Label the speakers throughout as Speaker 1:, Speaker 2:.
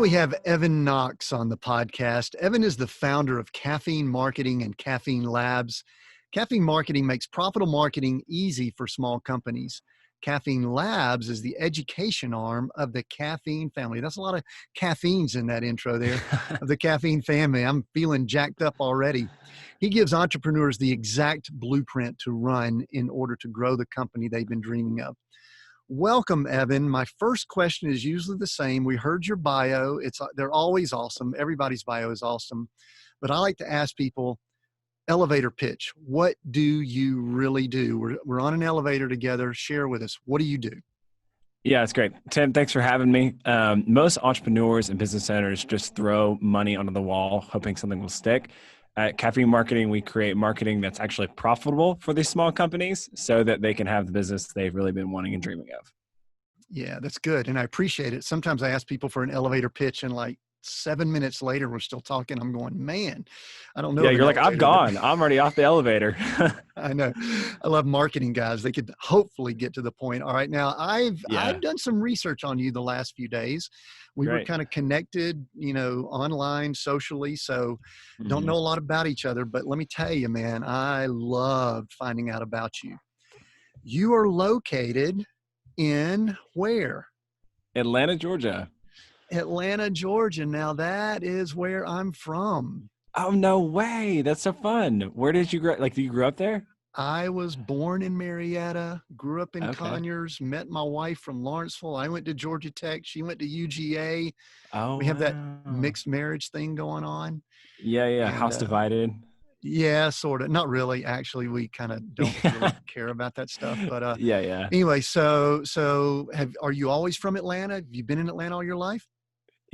Speaker 1: we have Evan Knox on the podcast. Evan is the founder of Caffeine Marketing and Caffeine Labs. Caffeine Marketing makes profitable marketing easy for small companies. Caffeine Labs is the education arm of the caffeine family. That's a lot of caffeines in that intro there of the caffeine family. I'm feeling jacked up already. He gives entrepreneurs the exact blueprint to run in order to grow the company they've been dreaming of. Welcome, Evan. My first question is usually the same. We heard your bio. They're always awesome. Everybody's bio is awesome. But I like to ask people, elevator pitch. What do you really do? We're on an elevator together. Share with us. What do you do?
Speaker 2: Yeah, it's great. Tim, thanks for having me. Most entrepreneurs and business owners just throw money onto the wall, hoping something will stick. At Caffeine Marketing, we create marketing that's actually profitable for these small companies so that they can have the business they've really been wanting and dreaming of.
Speaker 1: Yeah, that's good. And I appreciate it. Sometimes I ask people for an elevator pitch and like 7 minutes later, we're still talking. I'm going, man, I don't know.
Speaker 2: Yeah, you're like, I'm gone. I'm already off the elevator.
Speaker 1: I know. I love marketing guys. They could hopefully get to the point. All right. Now I've done some research on you the last few days. We were kind of connected, online, socially. So don't know a lot about each other, but let me tell you, man, I loved finding out about you. You are located in where?
Speaker 2: Atlanta, Georgia.
Speaker 1: Atlanta, Georgia. Now that is where I'm from.
Speaker 2: Oh, no way. That's so fun. Where did you grow? Like, did you grow up there?
Speaker 1: I was born in Marietta, grew up in Conyers, met my wife from Lawrenceville. I went to Georgia Tech. She went to UGA.
Speaker 2: Oh,
Speaker 1: we have that mixed marriage thing going on.
Speaker 2: Yeah. And, house divided.
Speaker 1: Yeah, sort of. Not really. Actually, we kind of don't really care about that stuff. But
Speaker 2: yeah.
Speaker 1: Anyway, so are you always from Atlanta? Have you been in Atlanta all your life?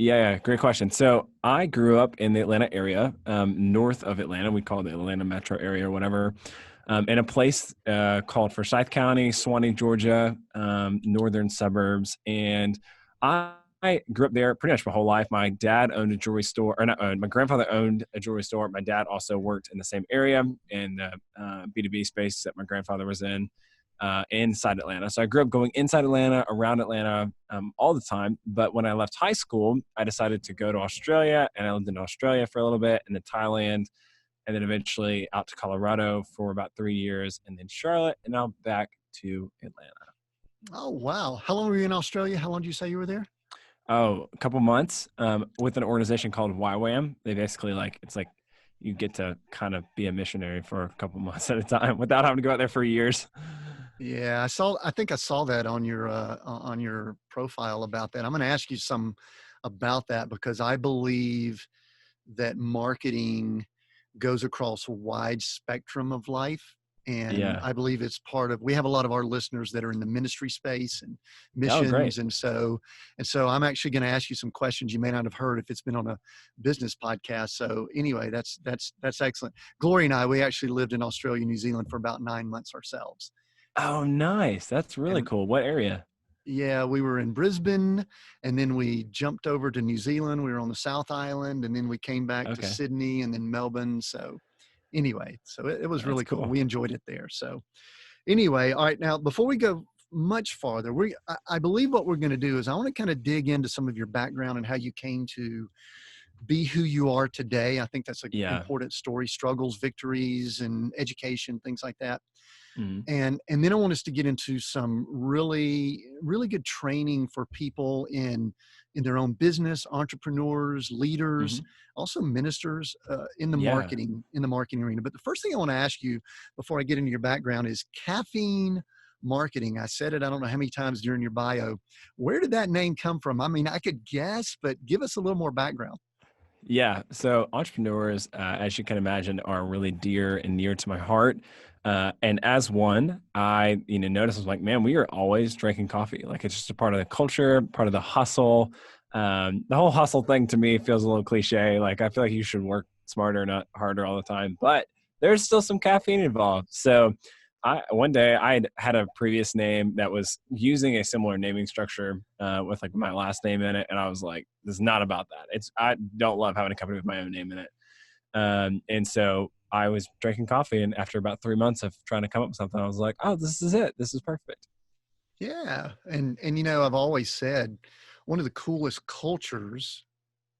Speaker 2: Yeah, great question. So I grew up in the Atlanta area, north of Atlanta. We call it the Atlanta metro area or whatever, in a place called Forsyth County, Suwanee, Georgia, northern suburbs. And I grew up there pretty much my whole life. My dad owned a jewelry store, or not owned, my grandfather owned a jewelry store. My dad also worked in the same area in the B2B space that my grandfather was in. Inside Atlanta. So I grew up going inside Atlanta, around Atlanta, all the time. But when I left high school, I decided to go to Australia, and I lived in Australia for a little bit, and then Thailand, and then eventually out to Colorado for about 3 years, and then Charlotte, and now back to Atlanta.
Speaker 1: Oh, wow. How long were you in Australia? How long did you say you were there?
Speaker 2: Oh, a couple months with an organization called YWAM. They basically it's like you get to kind of be a missionary for a couple months at a time without having to go out there for years.
Speaker 1: Yeah, I think I saw that on your profile about that. I'm going to ask you some about that because I believe that marketing goes across a wide spectrum of life. And I believe it's we have a lot of our listeners that are in the ministry space and missions. And so I'm actually going to ask you some questions you may not have heard if it's been on a business podcast. So anyway, that's excellent. Glory and I, we actually lived in Australia, New Zealand for about 9 months ourselves.
Speaker 2: Oh, nice. That's really cool. What area?
Speaker 1: Yeah, we were in Brisbane, and then we jumped over to New Zealand. We were on the South Island, and then we came back to Sydney and then Melbourne. So anyway, it was really cool. We enjoyed it there. So anyway, all right. Now, before we go much farther, I believe what we're going to do is I want to kind of dig into some of your background and how you came to be who you are today. I think that's an important story, struggles, victories, and education, things like that. And then I want us to get into some really, really good training for people in their own business, entrepreneurs, leaders, also ministers in the marketing arena. But the first thing I want to ask you before I get into your background is caffeine marketing. I said it, I don't know how many times during your bio. Where did that name come from? I mean, I could guess, but give us a little more background.
Speaker 2: Yeah. So entrepreneurs, as you can imagine, are really dear and near to my heart. And as one, I, noticed, I was like, man, we are always drinking coffee. Like it's just a part of the culture, part of the hustle. The whole hustle thing to me feels a little cliche. Like I feel like you should work smarter, not harder all the time, but there's still some caffeine involved. So one day I had a previous name that was using a similar naming structure with like my last name in it. And I was like, this is not about that. I don't love having a company with my own name in it. And so I was drinking coffee, and after about 3 months of trying to come up with something, I was like, oh, this is it. This is perfect.
Speaker 1: Yeah. And I've always said one of the coolest cultures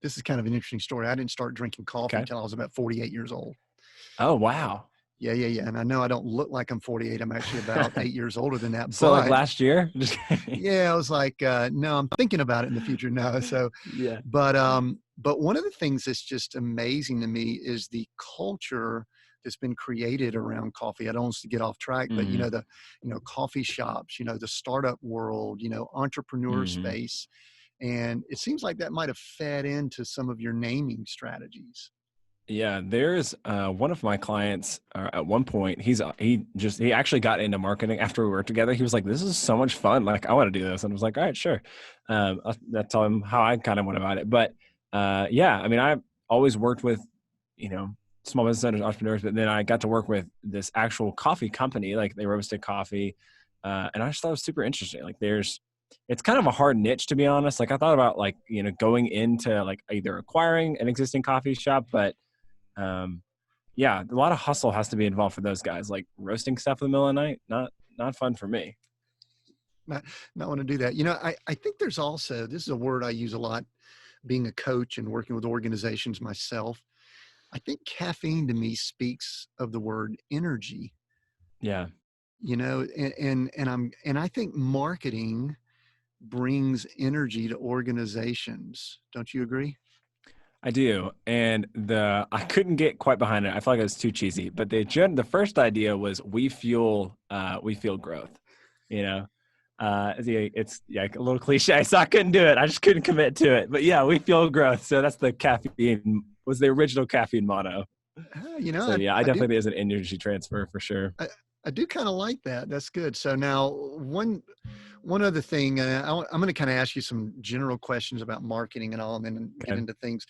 Speaker 1: this is kind of an interesting story. I didn't start drinking coffee
Speaker 2: Okay.
Speaker 1: until I was about 48 years old.
Speaker 2: Oh, wow.
Speaker 1: Yeah. And I know I don't look like I'm 48. I'm actually about 8 years older than that.
Speaker 2: So like
Speaker 1: But
Speaker 2: last year? Just kidding.
Speaker 1: yeah, I was like, no, I'm thinking about it in the future. No. So,
Speaker 2: Yeah.
Speaker 1: but one of the things that's just amazing to me is the culture that's been created around coffee. I don't want us to get off track, but
Speaker 2: Mm-hmm.
Speaker 1: coffee shops, the startup world, entrepreneur
Speaker 2: Mm-hmm.
Speaker 1: space. And it seems like that might have fed into some of your naming strategies.
Speaker 2: Yeah, there's one of my clients at one point, he actually got into marketing after we worked together. He was like, this is so much fun. Like, I want to do this. And I was like, all right, sure. I'll tell him how I kind of went about it. But yeah, I mean, I've always worked with, you know, small business owners, entrepreneurs, but then I got to work with this actual coffee company, like they roasted coffee. And I just thought it was super interesting. Like it's kind of a hard niche, to be honest. Like I thought about like, going into like either acquiring an existing coffee shop, but yeah, a lot of hustle has to be involved for those guys. Like roasting stuff in the middle of the night, not fun for me.
Speaker 1: Not want to do that. I think there's also, this is a word I use a lot being a coach and working with organizations myself. I think caffeine to me speaks of the word energy,
Speaker 2: Yeah,
Speaker 1: and I think marketing brings energy to organizations. Don't you agree?
Speaker 2: I do. And I couldn't get quite behind it. I feel like it was too cheesy. But the first idea was we fuel growth. You know, it's like a little cliche, so I couldn't do it. I just couldn't commit to it. But yeah, we fuel growth. So that's the caffeine was the original caffeine motto. So yeah, I definitely think there's an energy transfer for sure.
Speaker 1: I do kind of like that. That's good. So now one other thing, I'm going to kind of ask you some general questions about marketing and all, and then get into things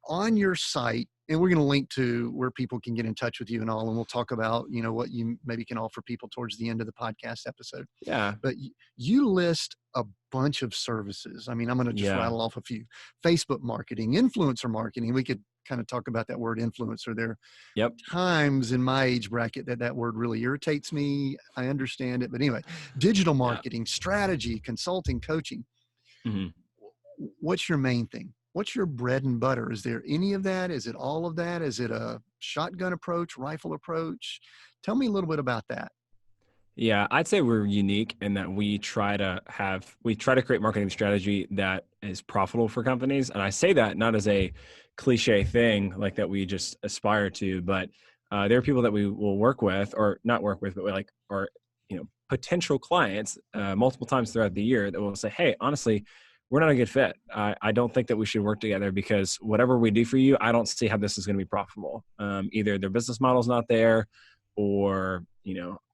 Speaker 1: on your site. And we're going to link to where people can get in touch with you and all, and we'll talk about, what you maybe can offer people towards the end of the podcast episode.
Speaker 2: Yeah.
Speaker 1: But you list a bunch of services. I mean, I'm going to just rattle off a few. Facebook marketing, influencer marketing. We could kind of talk about that word influencer. There are times in my age bracket that word really irritates me. I understand it. But anyway, digital marketing, strategy, consulting, coaching.
Speaker 2: Mm-hmm.
Speaker 1: What's your main thing? What's your bread and butter? Is there any of that? Is it all of that? Is it a shotgun approach, rifle approach? Tell me a little bit about that.
Speaker 2: Yeah, I'd say we're unique in that we try to create marketing strategy that is profitable for companies. And I say that not as a cliche thing like that we just aspire to, but there are people that we will work with or not work with, but we are potential clients multiple times throughout the year that will say, hey, honestly, we're not a good fit. I don't think that we should work together because whatever we do for you, I don't see how this is going to be profitable. Either their business model's not there or,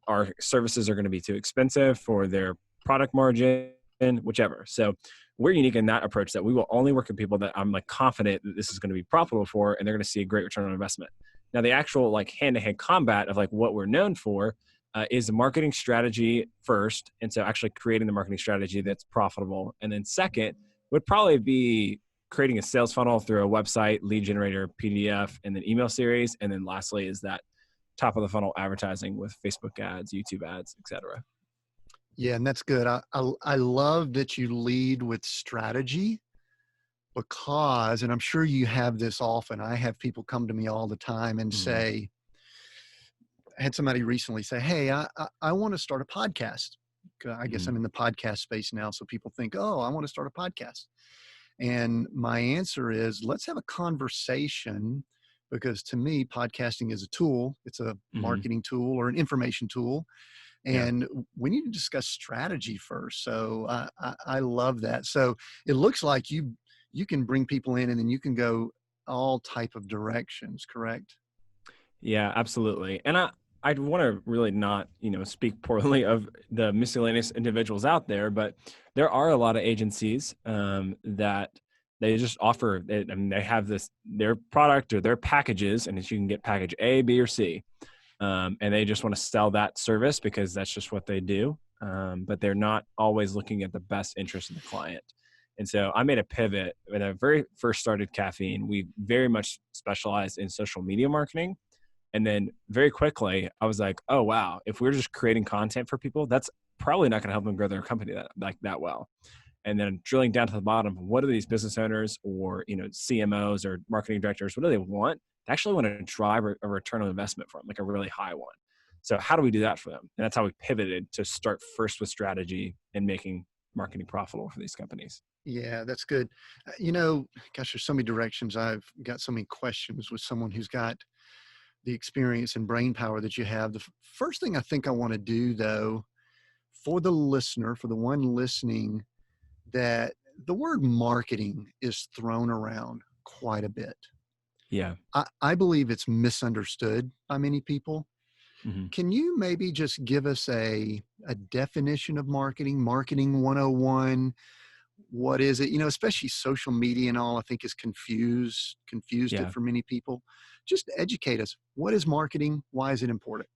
Speaker 2: our services are going to be too expensive for their product margin, whichever. So we're unique in that approach that we will only work with people that I'm like confident that this is going to be profitable for, and they're going to see a great return on investment. Now, the actual like hand-to-hand combat of like what we're known for is marketing strategy first. And so actually creating the marketing strategy that's profitable. And then second would probably be creating a sales funnel through a website, lead generator, PDF, and then email series. And then lastly is that top of the funnel advertising with Facebook ads, YouTube ads, et cetera.
Speaker 1: Yeah, and that's good. I love that you lead with strategy because, and I'm sure you have this often, I have people come to me all the time and say, I had somebody recently say, hey, I want to start a podcast. I guess I'm in the podcast space now. So people think, oh, I want to start a podcast. And my answer is, let's have a conversation, because to me, podcasting is a tool. It's a marketing tool or an information tool. And we need to discuss strategy first. So I love that. So it looks like you can bring people in and then you can go all type of directions, correct?
Speaker 2: Yeah, absolutely. And I'd want to really not, speak poorly of the miscellaneous individuals out there, but there are a lot of agencies that they just offer, they have their product or their packages, and you can get package A, B, or C. And they just want to sell that service because that's just what they do. But they're not always looking at the best interest of the client. And so I made a pivot when I very first started Caffeine. We very much specialized in social media marketing. And then very quickly, I was like, oh, wow, if we're just creating content for people, that's probably not going to help them grow their company that well. and then drilling down to the bottom, what do these business owners or, CMOs or marketing directors, what do they want? They actually want to drive a return on investment from, like a really high one. So how do we do that for them? And that's how we pivoted to start first with strategy and making marketing profitable for these companies.
Speaker 1: Yeah, that's good. Gosh, there's so many directions. I've got so many questions with someone who's got the experience and brain power that you have. The first thing I think I want to do, though, for the listener, for the one listening, that the word marketing is thrown around quite a bit.
Speaker 2: Yeah.
Speaker 1: I believe it's misunderstood by many people.
Speaker 2: Mm-hmm.
Speaker 1: Can you maybe just give us a definition of marketing 101? What is it? Especially social media and all, I think is confused it for many people. Just educate us. What is marketing? Why is it important?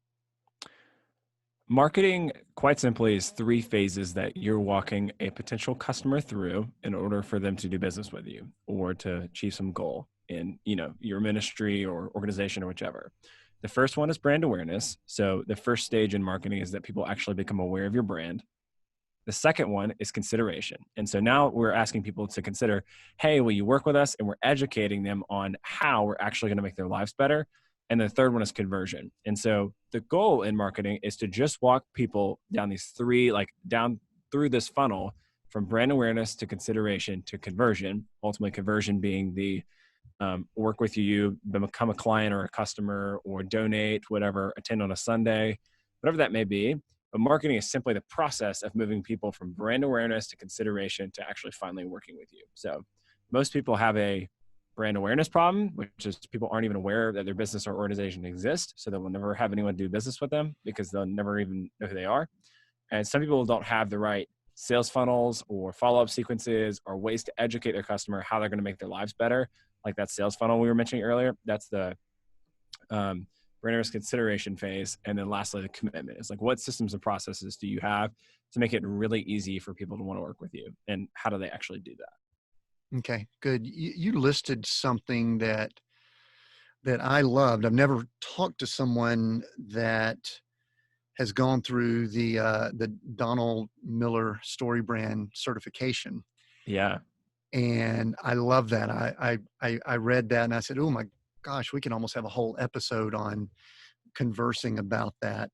Speaker 2: Marketing, quite simply, is 3 phases that you're walking a potential customer through in order for them to do business with you or to achieve some goal in, your ministry or organization or whichever. The first one is brand awareness. So the first stage in marketing is that people actually become aware of your brand. The second one is consideration. And so now we're asking people to consider, hey, will you work with us? And we're educating them on how we're actually going to make their lives better. And the third one is conversion. And so the goal in marketing is to just walk people down these 3, down through this funnel from brand awareness to consideration to conversion, ultimately conversion being the work with you, become a client or a customer or donate, whatever, attend on a Sunday, whatever that may be. But marketing is simply the process of moving people from brand awareness to consideration to actually finally working with you. So most people have a brand awareness problem, which is people aren't even aware that their business or organization exists. So they will never have anyone do business with them because they'll never even know who they are. And some people don't have the right sales funnels or follow-up sequences or ways to educate their customer how they're going to make their lives better. Like that sales funnel we were mentioning earlier, that's the brand awareness consideration phase. And then lastly, the commitment is like, what systems and processes do you have to make it really easy for people to want to work with you? And how do they actually do that?
Speaker 1: Okay, good. You listed something that I loved. I've never talked to someone that has gone through the Donald Miller Story Brand certification.
Speaker 2: Yeah.
Speaker 1: And I love that. I read that and I said, oh my gosh, we can almost have a whole episode on conversing about that.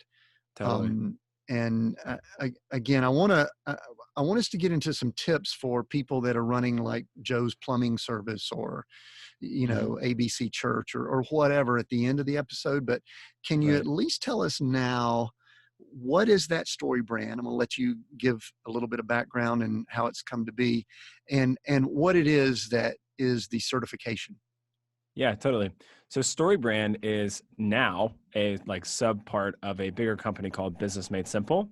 Speaker 2: Totally.
Speaker 1: Again, I want us to get into some tips for people that are running like Joe's Plumbing Service or, ABC Church or whatever at the end of the episode. But can you at least tell us now, what is that story brand? I'm going to let you give a little bit of background and how it's come to be and what it is that is the certification.
Speaker 2: Yeah, totally. So Story Brand is now a sub part of a bigger company called Business Made Simple.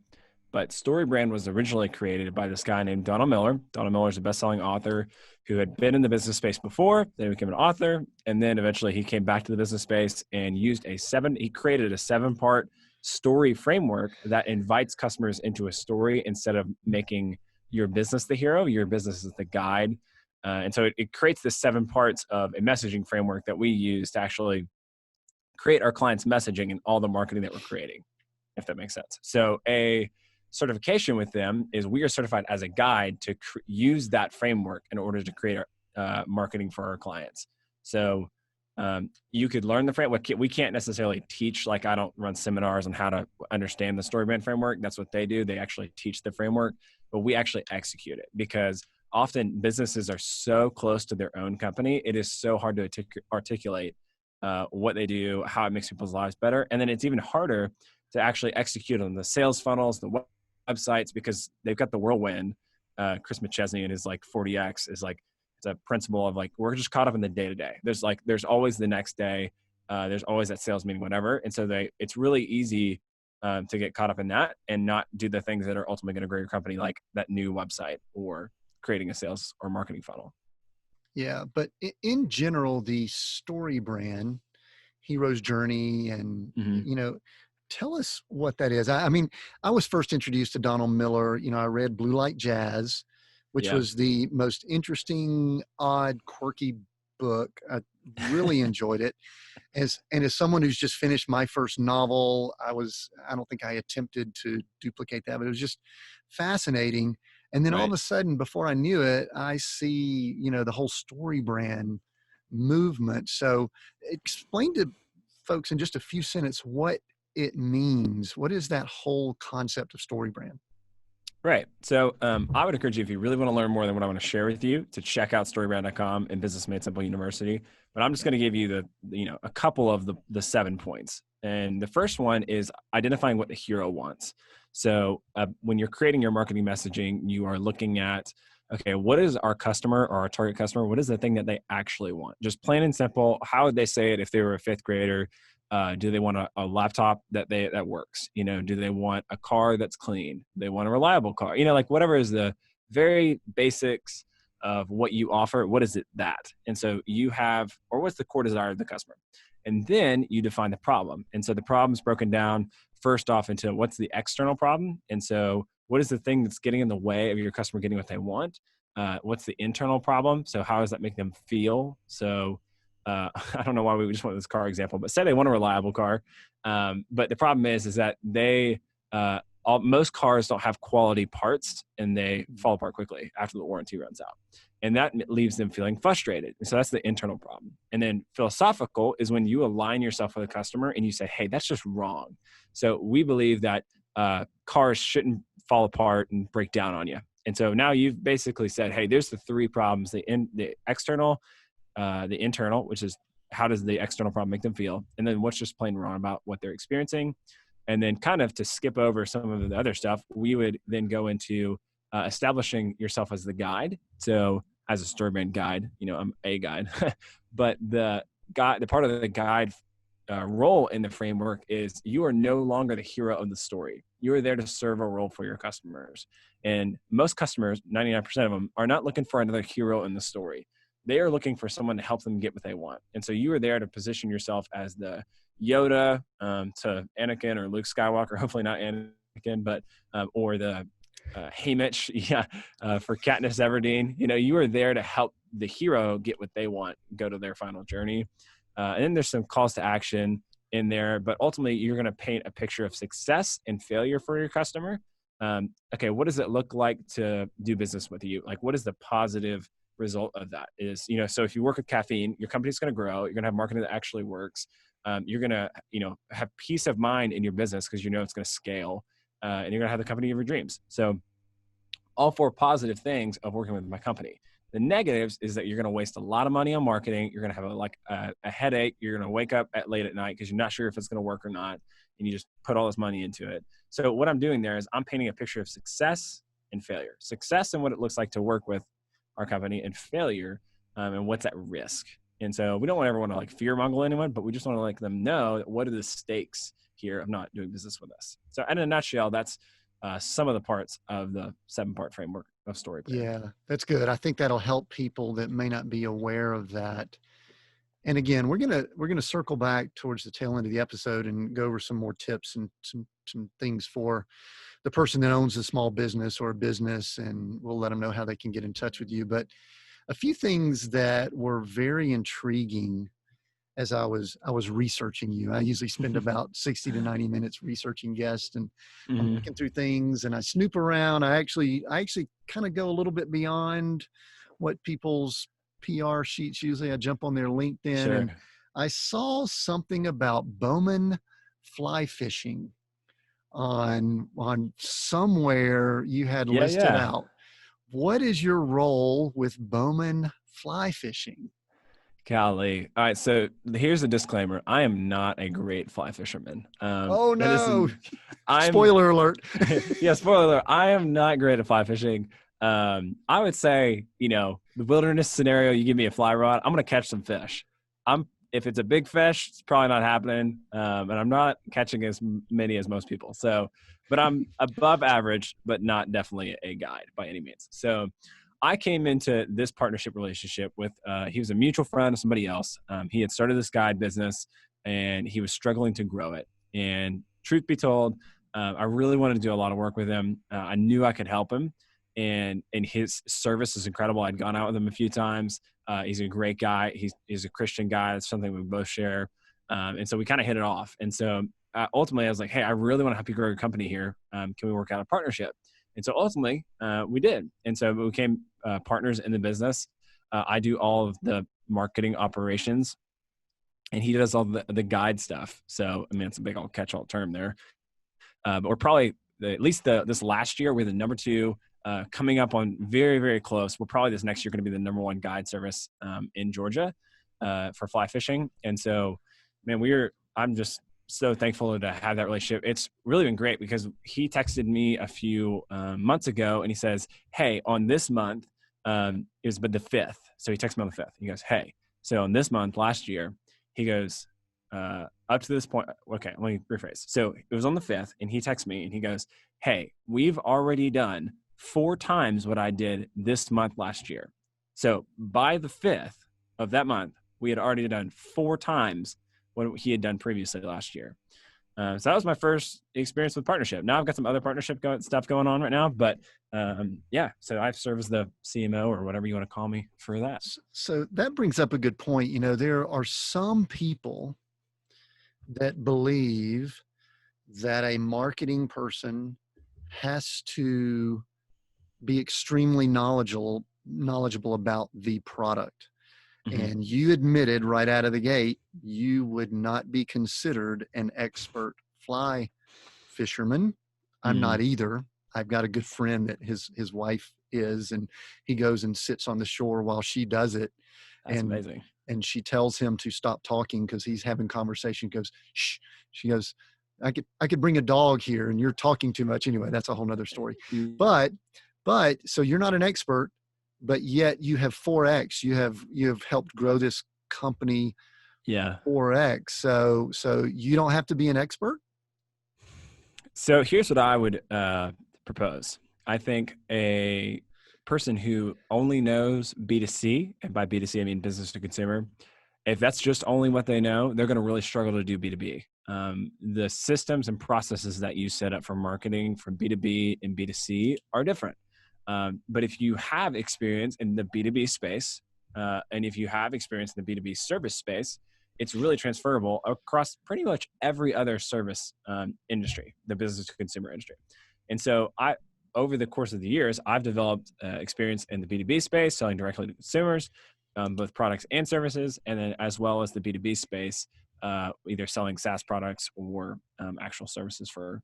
Speaker 2: But Story Brand was originally created by this guy named Donald Miller. Donald Miller is a best-selling author who had been in the business space before, then he became an author, and then eventually he came back to the business space and he created a 7-part story framework that invites customers into a story instead of making your business the hero. Your business is the guide. And so it creates this 7 parts of a messaging framework that we use to actually create our clients' messaging and all the marketing that we're creating, if that makes sense. So a certification with them is we are certified as a guide to use that framework in order to create our marketing for our clients. So you could learn the framework. We can't necessarily teach, I don't run seminars on how to understand the story brand framework. That's what they do. They actually teach the framework, but we actually execute it because often businesses are so close to their own company. It is so hard to articulate what they do, how it makes people's lives better. And then it's even harder to actually execute on the sales funnels, the websites, because they've got the whirlwind. Chris McChesney and his 40X is it's a principle of we're just caught up in the day to day. There's always the next day. There's always that sales meeting, whatever. And so it's really easy to get caught up in that and not do the things that are ultimately going to grow your company, like that new website or creating a sales or marketing funnel.
Speaker 1: Yeah. But in general, the story brand, hero's journey, and, tell us what that is. I mean, I was first introduced to Donald Miller. I read Blue Like Jazz, which was the most interesting, odd, quirky book. I really enjoyed it. As someone who's just finished my first novel, I don't think I attempted to duplicate that, but it was just fascinating. And then all of
Speaker 2: Right.
Speaker 1: a sudden, before I knew it, I see, the whole story brand movement. So explain to folks in just a few sentences what it means. What is that whole concept of story brand?
Speaker 2: Right. So I would encourage you, if you really want to learn more than what I want to share with you, to check out storybrand.com and Business Made Simple University. But I'm just going to give you a couple of the 7 points. And the first one is identifying what the hero wants. So when you're creating your marketing messaging, you are looking at, okay, what is our customer or our target customer? What is the thing that they actually want? Just plain and simple. How would they say it if they were a fifth grader? Do they want a laptop that works? Do they want a car that's clean? They want a reliable car. Like whatever is the very basics of what you offer. What is it that? And so you have, or what's the core desire of the customer? And then you define the problem. And so the problem's broken down first off into what's the external problem. And so what is the thing that's getting in the way of your customer getting what they want? What's the internal problem? So how does that make them feel? So I don't know why we just went with this car example, but say they want a reliable car. But the problem is that most cars don't have quality parts and they fall apart quickly after the warranty runs out. And that leaves them feeling frustrated. And so that's the internal problem. And then philosophical is when you align yourself with a customer and you say, hey, that's just wrong. So we believe that cars shouldn't fall apart and break down on you. And so now you've basically said, hey, there's the 3 problems, the external, the internal, which is how does the external problem make them feel? And then what's just plain wrong about what they're experiencing? And then kind of to skip over some of the other stuff, we would then go into establishing yourself as the guide. So as a story brand guide, I'm a guide, but the part of the guide role in the framework is you are no longer the hero of the story. You are there to serve a role for your customers. And most customers, 99% of them, are not looking for another hero in the story. They are looking for someone to help them get what they want. And so you are there to position yourself as the Yoda to Anakin or Luke Skywalker, hopefully not Anakin, but or the Haymitch, for Katniss Everdeen. You are there to help the hero get what they want, go to their final journey. And then there's some calls to action in there, but ultimately you're going to paint a picture of success and failure for your customer. Okay, what does it look like to do business with you? Like, what is the positive result of that? Is, so if you work with caffeine, your company's going to grow. You're going to have marketing that actually works. You're going to, have peace of mind in your business because it's going to scale, and you're going to have the company of your dreams. So all 4 positive things of working with my company. The negatives is that you're going to waste a lot of money on marketing. You're going to have a headache. You're going to wake up late at night because you're not sure if it's going to work or not. And you just put all this money into it. So what I'm doing there is I'm painting a picture of success and failure. Success and what it looks like to work with our company, and failure and what's at risk. And so we don't want everyone to fear monger anyone, but we just want to let them know what are the stakes here of not doing business with us. So in a nutshell, that's some of the parts of the 7-part framework of story brand.
Speaker 1: Yeah, that's good. I think that'll help people that may not be aware of that. And again, we're gonna circle back towards the tail end of the episode and go over some more tips and some things for the person that owns a small business or a business, and we'll let them know how they can get in touch with you. But a few things that were very intriguing as I was researching you. I usually spend about 60 to 90 minutes researching guests, and I'm looking through things and I snoop around. I actually kind of go a little bit beyond what people's PR sheets usually. I jump on their LinkedIn.
Speaker 2: Sure.
Speaker 1: And I saw something about Bowman fly fishing on somewhere you had listed out. What is your role with Bowman fly fishing?
Speaker 2: Golly. All right. So here's a disclaimer. I am not a great fly fisherman.
Speaker 1: Oh no.
Speaker 2: I'm
Speaker 1: spoiler alert.
Speaker 2: Yeah. Spoiler alert. I am not great at fly fishing. I would say, the wilderness scenario, you give me a fly rod, I'm going to catch some fish. If it's a big fish, it's probably not happening. And I'm not catching as many as most people. So, but I'm above average, but not definitely a guide by any means. So I came into this partnership relationship with, he was a mutual friend of somebody else. He had started this guide business and he was struggling to grow it. And truth be told, I really wanted to do a lot of work with him. I knew I could help him. And his service is incredible. I'd gone out with him a few times. He's a great guy. He's a Christian guy. That's something we both share. And so we kind of hit it off. And so ultimately I was like, hey, I really want to help you grow your company here. Can we work out a partnership? And so ultimately we did. And so we became partners in the business. I do all of the marketing operations and he does all the guide stuff. So, I mean, it's a big old catch-all term there. But we're probably, at least this last year, we're the number 2, coming up on very, very close. We're probably this next year going to be the number 1 guide service in Georgia for fly fishing. And so, man, I'm just so thankful to have that relationship. It's really been great because he texted me a few months ago and he says, hey, on this month, is but the 5th. So he texted me on the 5th. He goes, hey, so on this month last year, he goes, up to this point, okay, let me rephrase. So it was on the 5th and he texts me and he goes, hey, we've already done 4 times what I did this month last year. So by the 5th of that month, we had already done 4 times what he had done previously last year. So that was my first experience with partnership. Now I've got some other partnership stuff going on right now, but yeah, so I've served as the CMO or whatever you want to call me for that.
Speaker 1: So that brings up a good point. You know, there are some people that believe that a marketing person has to be extremely knowledgeable about the product. Mm-hmm. And you admitted right out of the gate, you would not be considered an expert fly fisherman. I'm not either. I've got a good friend that his wife is, and he goes and sits on the shore while she does it.
Speaker 2: That's amazing.
Speaker 1: And she tells him to stop talking because he's having conversation. Goes, shh. She goes, I could bring a dog here and you're talking too much. Anyway, that's a whole nother story. But so you're not an expert, but yet you have 4X. You have helped grow this company.
Speaker 2: Yeah.
Speaker 1: 4X. So you don't have to be an expert.
Speaker 2: So here's what I would propose. I think a person who only knows B2C, and by B2C I mean business to consumer, if that's just only what they know, they're going to really struggle to do B2B. The systems and processes that you set up for marketing from B2B and B2C are different. But if you have experience in the B2B space, and if you have experience in the B2B service space, it's really transferable across pretty much every other service industry, the business to consumer industry. And so over the course of the years, I've developed experience in the B2B space, selling directly to consumers, both products and services, and then as well as the B2B space, either selling SaaS products or actual services for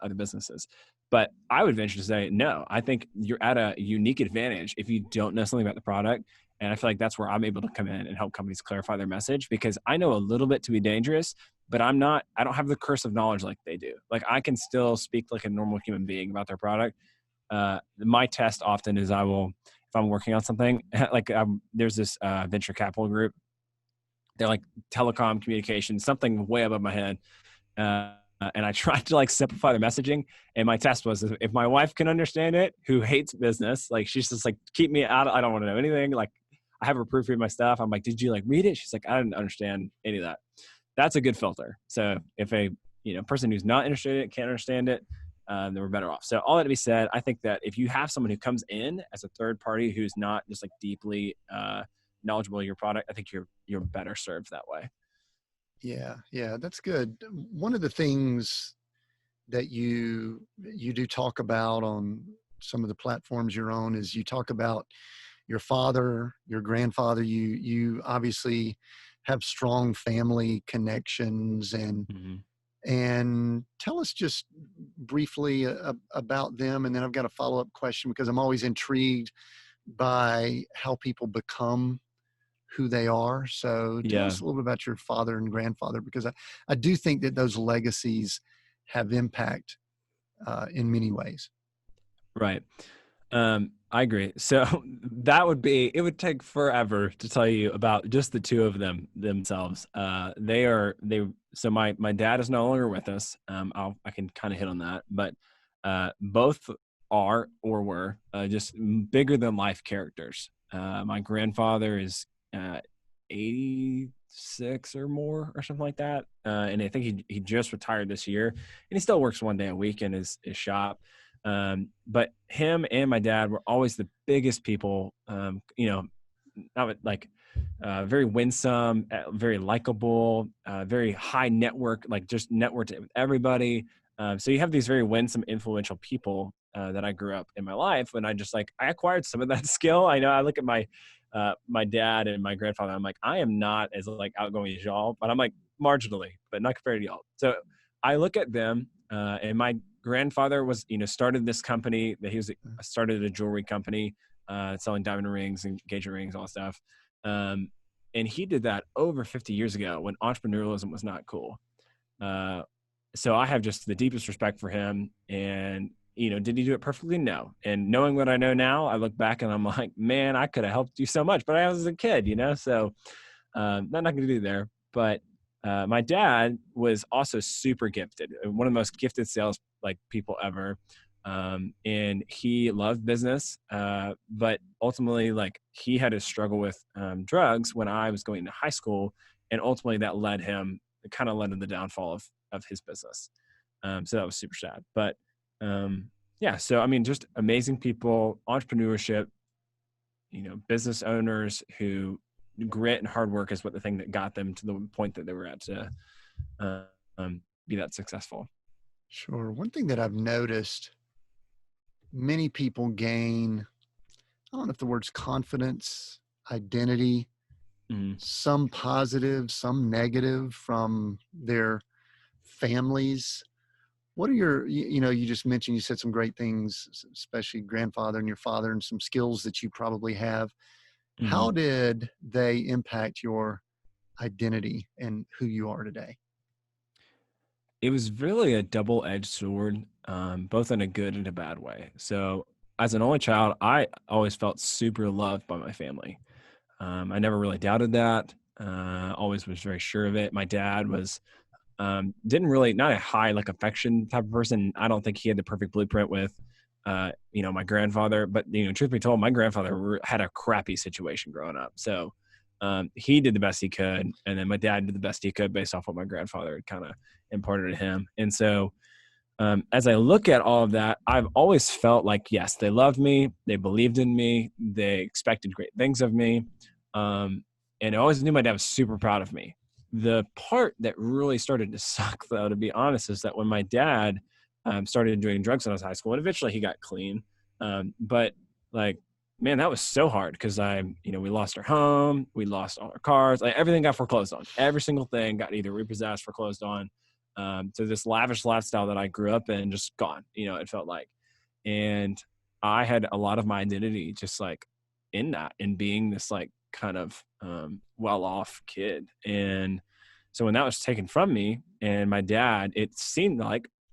Speaker 2: other businesses. But I would venture to say, no, I think you're at a unique advantage if you don't know something about the product. And I feel like that's where I'm able to come in and help companies clarify their message, because I know a little bit to be dangerous, but I don't have the curse of knowledge like they do. Like I can still speak like a normal human being about their product. My test often is if I'm working on something, like there's this venture capital group. They're like telecom communications, something way above my head. And I tried to like simplify the messaging. And my test was, if my wife can understand it, who hates business, like she's just like, keep me out. I don't want to know anything. Like I have her proofread my stuff. I'm like, did you like read it? She's like, I didn't understand any of that. That's a good filter. So if a person who's not interested in it can't understand it, then we're better off. So all that to be said, I think that if you have someone who comes in as a third party who's not just like deeply knowledgeable of your product, I think you're better served that way.
Speaker 1: Yeah, that's good. One of the things that you do talk about on some of the platforms you're on is you talk about your father, your grandfather. You obviously have strong family connections, and tell us just briefly about them. And then I've got a follow-up question because I'm always intrigued by how people become who they are. So tell us a little bit about your father and grandfather, because I do think that those legacies have impact in many ways.
Speaker 2: Right. I agree. So it would take forever to tell you about just the two of them themselves. So my dad is no longer with us. I can kind of hit on that, but both are or were just bigger than life characters. My grandfather is 86 or more or something like that. And I think he just retired this year, and he still works 1 day a week in his shop. But him and my dad were always the biggest people, not like very winsome, very likable, very high network, like just networked with everybody. So you have these very winsome, influential people that I grew up in my life. And I acquired some of that skill. I know I look at my dad and my grandfather. I'm like, I am not as like outgoing as y'all, but I'm like marginally, but not compared to y'all. So I look at them, and my grandfather was, started this company that started a jewelry company, selling diamond rings and engagement rings, all that stuff. And he did that over 50 years ago when entrepreneurialism was not cool. So I have just the deepest respect for him. And, did he do it perfectly? No. And knowing what I know now, I look back and I'm like, man, I could have helped you so much, but I was a kid, so not going to do there. But my dad was also super gifted, one of the most gifted sales people ever. And he loved business, but ultimately he had to struggle with drugs when I was going to high school, and ultimately that led to the downfall of his business. So that was super sad. But yeah, so I mean, just amazing people, entrepreneurship, business owners who grit and hard work is what the thing that got them to the point that they were at to be that successful.
Speaker 1: Sure. One thing that I've noticed, many people gain, I don't know if the word's confidence, identity, some positive, some negative from their families. What are your, you just mentioned, you said some great things, especially grandfather and your father, and some skills that you probably have. How did they impact your identity and who you are today?
Speaker 2: It was really a double-edged sword, both in a good and a bad way. So as an only child, I always felt super loved by my family. I never really doubted that. Always was very sure of it. My dad was not a high affection type of person. I don't think he had the perfect blueprint with my grandfather, but truth be told, my grandfather had a crappy situation growing up. So he did the best he could, and then my dad did the best he could based off what my grandfather had kind of imparted to him. And so as I look at all of that, I've always felt like, yes, they loved me, they believed in me, they expected great things of me, and I always knew my dad was super proud of me. The part that really started to suck, though, to be honest, is that when my dad started doing drugs when I was in high school, and eventually he got clean, but man, that was so hard because we lost our home, we lost all our cars, everything got foreclosed on. Every single thing got either repossessed, foreclosed on. So this lavish lifestyle that I grew up in just gone, it felt like. And I had a lot of my identity just in that, in being this kind of well-off kid. And so when that was taken from me, and my dad, it seemed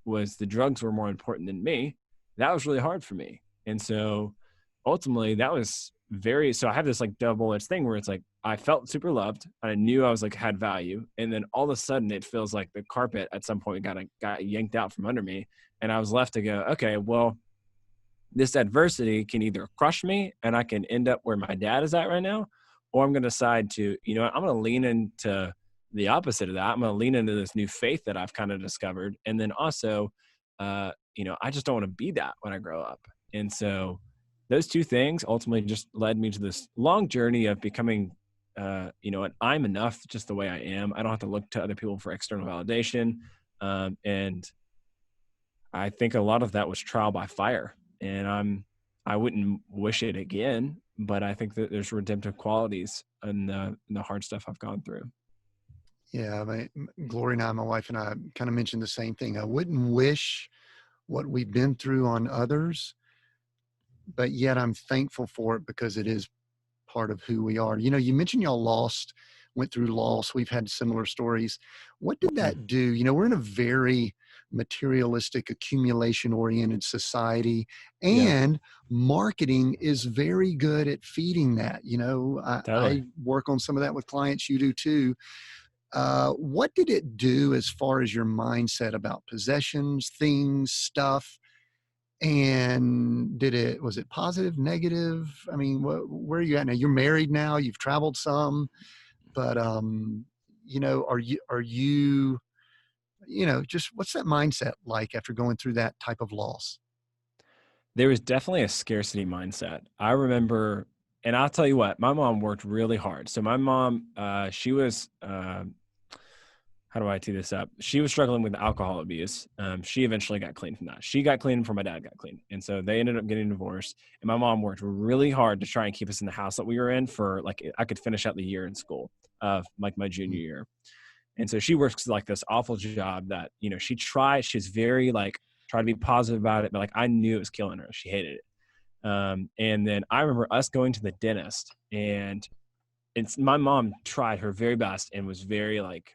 Speaker 2: was the drugs were more important than me, that was really hard for me. And so ultimately that was so I have this double-edged thing where it's I felt super loved, and I knew I was had value, and then all of a sudden it feels like the carpet at some point got yanked out from under me, and I was left to go, okay, well, this adversity can either crush me and I can end up where my dad is at right now, or I'm going to decide to, I'm going to lean into the opposite of that. I'm going to lean into this new faith that I've kind of discovered. And then also, I just don't want to be that when I grow up. And so those two things ultimately just led me to this long journey of becoming, I'm enough just the way I am. I don't have to look to other people for external validation. And I think a lot of that was trial by fire. And I wouldn't wish it again, but I think that there's redemptive qualities in the hard stuff I've gone through.
Speaker 1: Yeah, Gloria and I, my wife and I, kind of mentioned the same thing. I wouldn't wish what we've been through on others, but yet I'm thankful for it because it is part of who we are. You mentioned y'all went through loss. We've had similar stories. What did that do? We're in a very materialistic, accumulation-oriented society, and marketing is very good at feeding that. I work on some of that with clients. You do too. What did it do as far as your mindset about possessions, things, stuff? And was it positive, negative? I mean, where are you at now? You're married now, you've traveled some, but, just what's that mindset like after going through that type of loss?
Speaker 2: There was definitely a scarcity mindset. I remember, and I'll tell you what, my mom worked really hard. So my mom, she was, how do I tee this up? She was struggling with alcohol abuse. She eventually got clean from that. She got clean before my dad got clean. And so they ended up getting divorced. And my mom worked really hard to try and keep us in the house that we were in for like, I could finish out the year in school of like my junior year. And so she works like this awful job that, you know, she's very like, try to be positive about it. But like, I knew it was killing her. She hated it. And then I remember us going to the dentist, and my mom tried her very best and was very like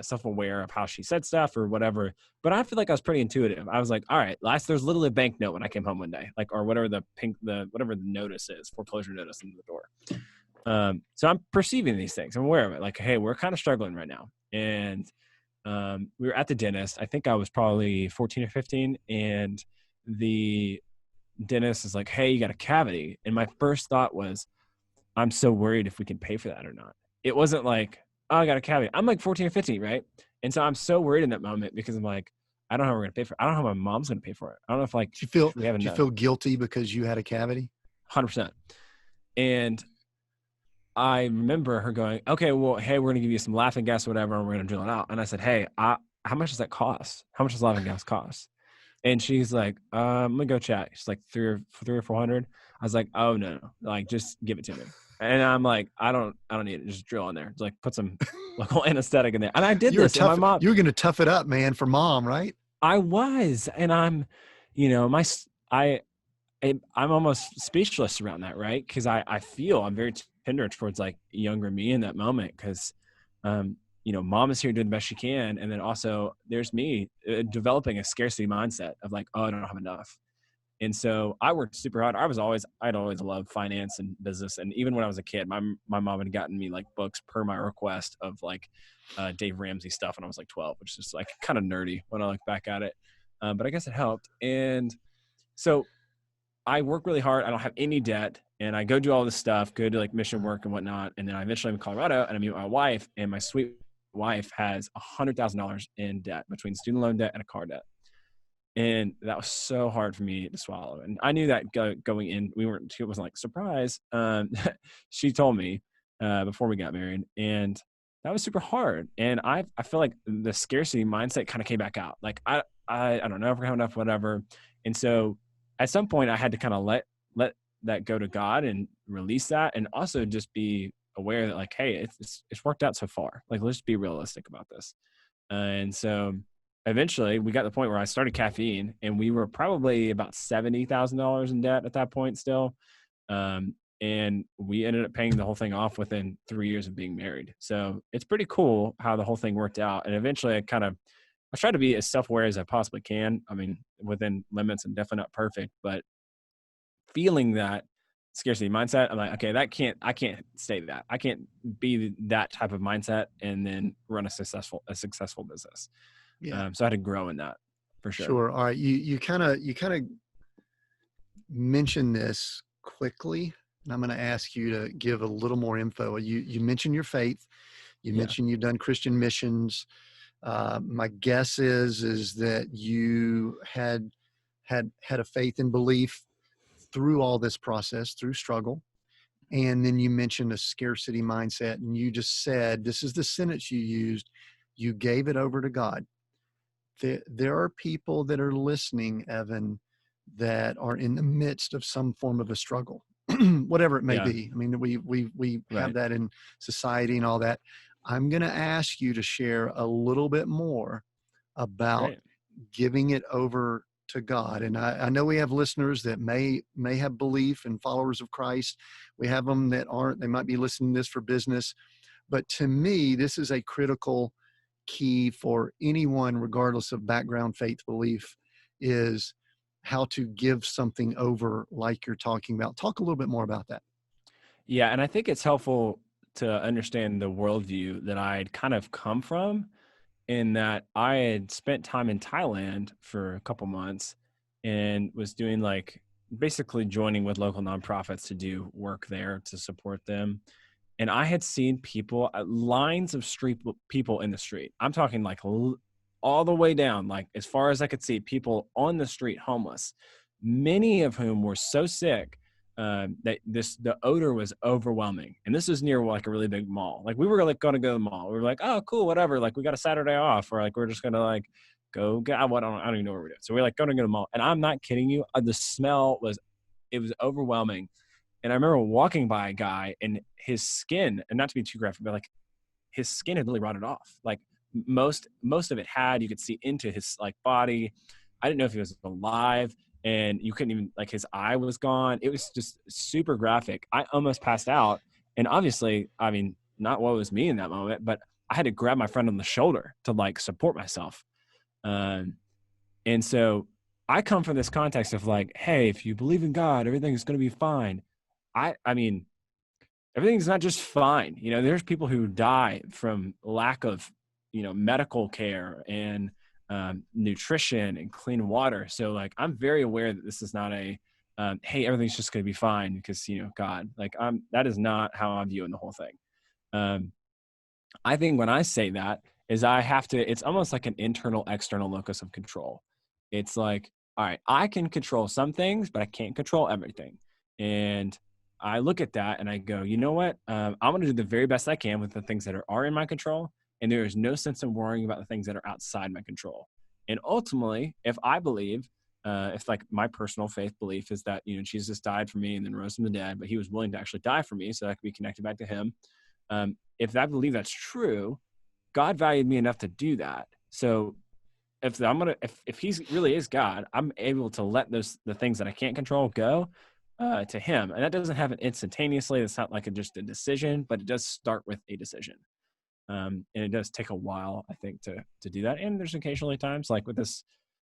Speaker 2: self-aware of how she said stuff or whatever. But I feel like I was pretty intuitive. I was like, all right, there's literally a bank note when I came home one day, like, or whatever whatever the notice is, foreclosure notice in the door. So I'm perceiving these things. I'm aware of it. Like, hey, we're kind of struggling right now. And we were at the dentist. I think I was probably 14 or 15. And the dentist is like, hey, you got a cavity. And my first thought was, I'm so worried if we can pay for that or not. It wasn't like, oh, I got a cavity. I'm like 14 or 15, right? And so I'm so worried in that moment because I'm like, I don't know how we're going to pay for it. I don't know how my mom's going to pay for it. I don't know if like,
Speaker 1: do you feel guilty because you had a cavity?
Speaker 2: 100%. And I remember her going, okay, well, hey, we're going to give you some laughing gas or whatever, and we're going to drill it out. And I said, hey, how much does that cost? How much does laughing gas cost? And she's like, I'm gonna go chat. She's like three or 400. I was like, oh no, like just give it to me. And I'm like, I don't need it. Just drill in there. Just like put some local anesthetic in there. And I did this. And my mom,
Speaker 1: you were gonna tough it up, man, for mom, right?
Speaker 2: I was, and I'm, you know, I'm almost speechless around that, right? Because I feel I'm very tender towards like younger me in that moment, because you know, mom is here doing the best she can. And then also there's me developing a scarcity mindset of like, oh, I don't have enough. And so I worked super hard. I'd always loved finance and business. And even when I was a kid, my mom had gotten me like books per my request of like Dave Ramsey stuff when I was like 12, which is just like kind of nerdy when I look back at it. But I guess it helped. And so I work really hard. I don't have any debt, and I go do all this stuff, go to like mission work and whatnot. And then I eventually am in Colorado, and I meet my wife, and my sweet wife has $100,000 in debt between student loan debt and a car debt. And that was so hard for me to swallow. And I knew that going in, it wasn't like surprise. She told me before we got married, and that was super hard. And I feel like the scarcity mindset kind of came back out. Like I don't know if we're having enough, whatever. And so at some point I had to kind of let that go to God and release that, and also just be aware that like, hey, it's worked out so far. Like, let's be realistic about this. And so eventually we got to the point where I started caffeine, and we were probably about $70,000 in debt at that point still. And we ended up paying the whole thing off within 3 years of being married. So it's pretty cool how the whole thing worked out. And eventually I try to be as self-aware as I possibly can. I mean, within limits and definitely not perfect, but feeling that scarcity mindset, I'm like, okay, I can't stay that. I can't be that type of mindset and then run a successful business.
Speaker 1: Yeah.
Speaker 2: So I had to grow in that for sure.
Speaker 1: Sure. All right. You kind of mentioned this quickly, and I'm going to ask you to give a little more info. You mentioned your faith. You mentioned you've done Christian missions. My guess is that you had a faith and belief through all this process, through struggle. And then you mentioned a scarcity mindset, and you just said, this is the sentence you used, you gave it over to God. There are people that are listening, Evan, that are in the midst of some form of a struggle, whatever it may be. I mean, we have that in society and all that. I'm going to ask you to share a little bit more about giving it over to God. And I know we have listeners that may have belief and followers of Christ. We have them that aren't. They might be listening to this for business. But to me, this is a critical key for anyone, regardless of background, faith, belief, is how to give something over like you're talking about. Talk a little bit more about that.
Speaker 2: Yeah, and I think it's helpful to understand the worldview that I'd kind of come from, in that I had spent time in Thailand for a couple months and was doing like basically joining with local nonprofits to do work there to support them. And I had seen people, lines of people in the street. I'm talking like all the way down, like as far as I could see, people on the street, homeless, many of whom were so sick that the odor was overwhelming. And this was near like a really big mall. Like we were like going to go to the mall. We were like, oh, cool, whatever. Like we got a Saturday off, or like we're just gonna like go get. I don't even know where we're doing. So we're like going to go to the mall. And I'm not kidding you. The smell was overwhelming. And I remember walking by a guy, and his skin, and not to be too graphic, but like his skin had really rotted off. Like most of it had. You could see into his like body. I didn't know if he was alive, and you couldn't even, like, his eye was gone. It was just super graphic. I almost passed out. And obviously, I mean, not what was me in that moment, but I had to grab my friend on the shoulder to like support myself. And so I come from this context of like, hey, if you believe in God, everything's going to be fine. I mean, everything's not just fine. You know, there's people who die from lack of, you know, medical care and nutrition and clean water. So like, I'm very aware that this is not a, hey, everything's just going to be fine because, you know, God, like that is not how I'm viewing the whole thing. I think when I say that is it's almost like an internal, external locus of control. It's like, all right, I can control some things, but I can't control everything. And I look at that and I go, you know what? I'm going to do the very best I can with the things that are in my control. And there is no sense in worrying about the things that are outside my control. And ultimately, if I believe, if like my personal faith belief is that, you know, Jesus died for me and then rose from the dead, but he was willing to actually die for me so that I could be connected back to him. If I believe that's true, God valued me enough to do that. So if he really is God, I'm able to let the things that I can't control go to him. And that doesn't happen instantaneously. It's not like just a decision, but it does start with a decision. And it does take a while, I think, to do that. And there's occasionally times like with this,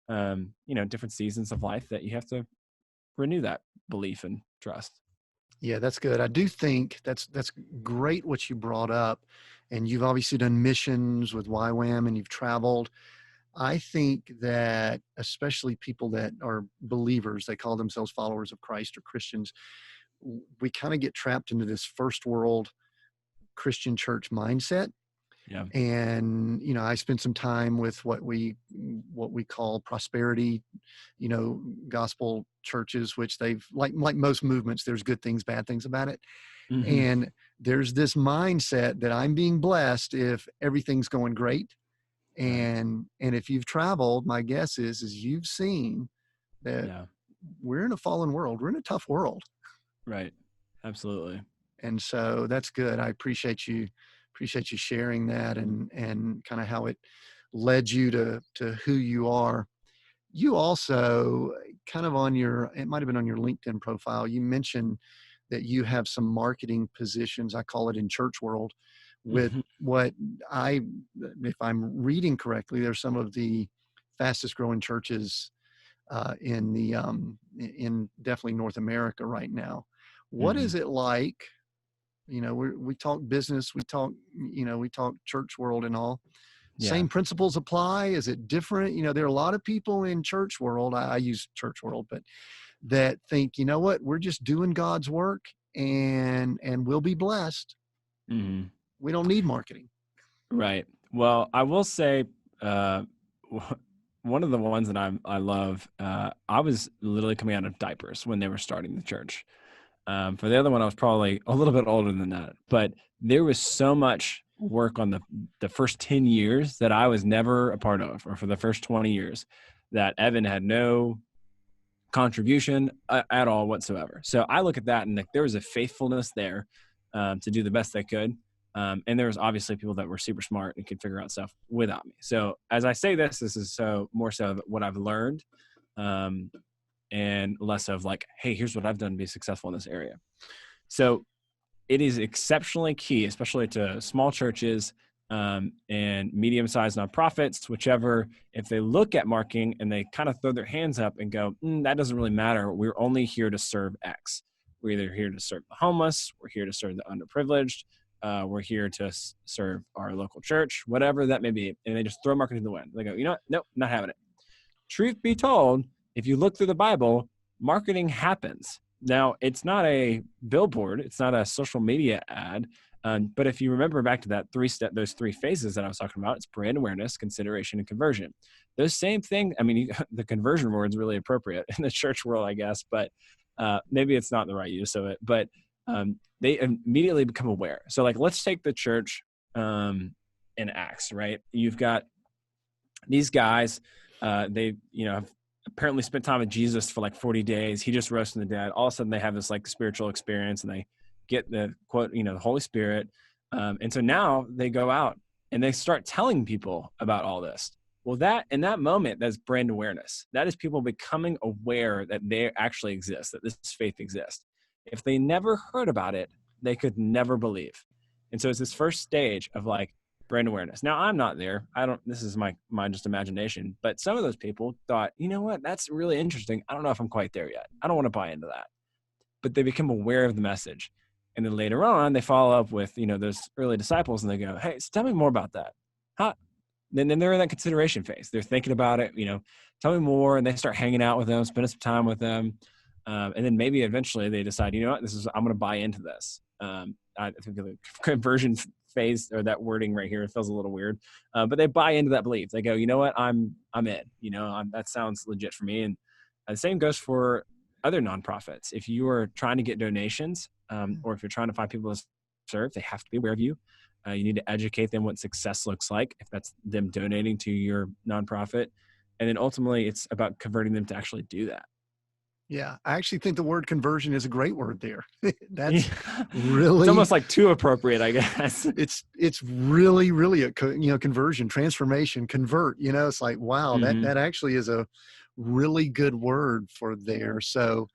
Speaker 2: you know, different seasons of life that you have to renew that belief and trust.
Speaker 1: Yeah, that's good. I do think that's great what you brought up. And you've obviously done missions with YWAM and you've traveled. I think that especially people that are believers, they call themselves followers of Christ or Christians, we kind of get trapped into this first world Christian church mindset.
Speaker 2: Yeah.
Speaker 1: And, you know, I spent some time with what we call prosperity, you know, gospel churches, which they've like most movements, there's good things, bad things about it. Mm-hmm. And there's this mindset that I'm being blessed if everything's going great. And if you've traveled, my guess is you've seen that we're in a fallen world. We're in a tough world.
Speaker 2: Right. Absolutely.
Speaker 1: And so that's good. I appreciate you sharing that and kind of how it led you to who you are. You also kind of it might've been on your LinkedIn profile, you mentioned that you have some marketing positions, I call it in church world, with what if I'm reading correctly, there's some of the fastest growing churches in definitely North America right now. What is it like? You know, we talk business, we talk church world and all. Same principles apply? Is it different? You know, there are a lot of people in church world, I use church world, but that think, you know what, we're just doing God's work and we'll be blessed. Mm-hmm. We don't need marketing.
Speaker 2: Right. Well, I will say, one of the ones that I love, I was literally coming out of diapers when they were starting the church. For the other one, I was probably a little bit older than that, but there was so much work on the first 10 years that I was never a part of, or for the first 20 years that Evan had no contribution at all whatsoever. So I look at that and like, there was a faithfulness there to do the best they could. And there was obviously people that were super smart and could figure out stuff without me. So as I say this is more so what I've learned, and less of like, hey, here's what I've done to be successful in this area. So it is exceptionally key, especially to small churches and medium-sized nonprofits, whichever, if they look at marketing and they kind of throw their hands up and go, that doesn't really matter. We're only here to serve X. We're either here to serve the homeless. We're here to serve the underprivileged. We're here to serve our local church, whatever that may be. And they just throw marketing to the wind. They go, you know what? Nope, not having it. Truth be told, if you look through the Bible, marketing happens. Now, it's not a billboard. It's not a social media ad. But if you remember back to that those three phases that I was talking about, it's brand awareness, consideration, and conversion. Those same thing. I mean, the conversion word is really appropriate in the church world, I guess. But maybe it's not the right use of it, but they immediately become aware. So like, let's take the church in Acts, right? You've got these guys, they, have apparently spent time with Jesus for like 40 days. He just rose from the dead. All of a sudden they have this like spiritual experience and they get the quote, the Holy Spirit. And so now they go out and they start telling people about all this. Well, that in that moment, that's brand awareness. That is people becoming aware that they actually exist, that this faith exists. If they never heard about it, they could never believe. And so it's this first stage of like brand awareness. Now I'm not there. This is my just imagination, but some of those people thought, you know what, that's really interesting. I don't know if I'm quite there yet. I don't want to buy into that. But they become aware of the message. And then later on, they follow up with, those early disciples and they go, hey, so tell me more about that. Huh? Then they're in that consideration phase. They're thinking about it, tell me more. And they start hanging out with them, spending some time with them. And then maybe eventually they decide, you know what, I'm going to buy into this. I think the conversion phase, or that wording right here, it feels a little weird, but they buy into that belief. They go, you know what, I'm in, that sounds legit for me. And the same goes for other nonprofits. If you are trying to get donations, or if you're trying to find people to serve, they have to be aware of you. You need to educate them what success looks like, if that's them donating to your nonprofit. And then ultimately it's about converting them to actually do that.
Speaker 1: Yeah, I actually think the word conversion is a great word there. That's really,
Speaker 2: it's almost like too appropriate, I guess.
Speaker 1: It's really, really a conversion, transformation, convert. It's like, wow, that actually is a really good word for there. So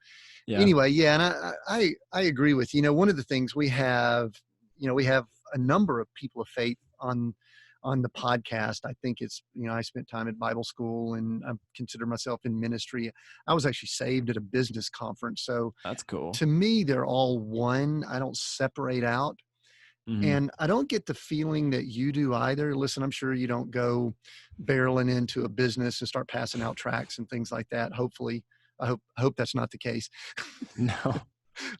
Speaker 1: anyway, yeah, and I agree with you. One of the things we have a number of people of faith on the podcast. I think it's, I spent time at Bible school and I consider myself in ministry. I was actually saved at a business conference. So
Speaker 2: that's cool.
Speaker 1: To me, they're all one. I don't separate out. And I don't get the feeling that you do either. Listen, I'm sure you don't go barreling into a business and start passing out tracts and things like that. Hopefully, I hope that's not the case.
Speaker 2: No.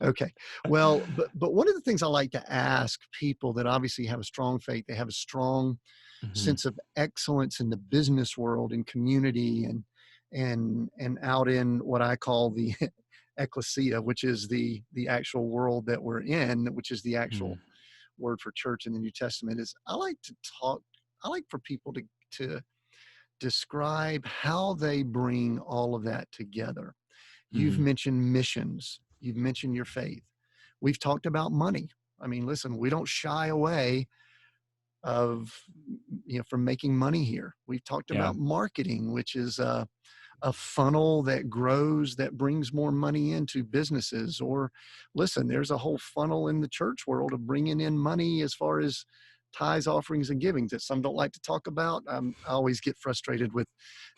Speaker 1: Okay. Well, but one of the things I like to ask people that obviously have a strong faith, they have a strong sense of excellence in the business world and community and out in what I call the ecclesia, which is the actual world that we're in, which is the actual word for church in the New Testament, is I like for people to describe how they bring all of that together. You've mentioned missions. You've mentioned your faith. We've talked about money. I mean, listen, we don't shy away from making money here. We've talked about marketing, which is a funnel that grows, that brings more money into businesses. Or listen, there's a whole funnel in the church world of bringing in money as far as tithes, offerings, and givings that some don't like to talk about. I always get frustrated with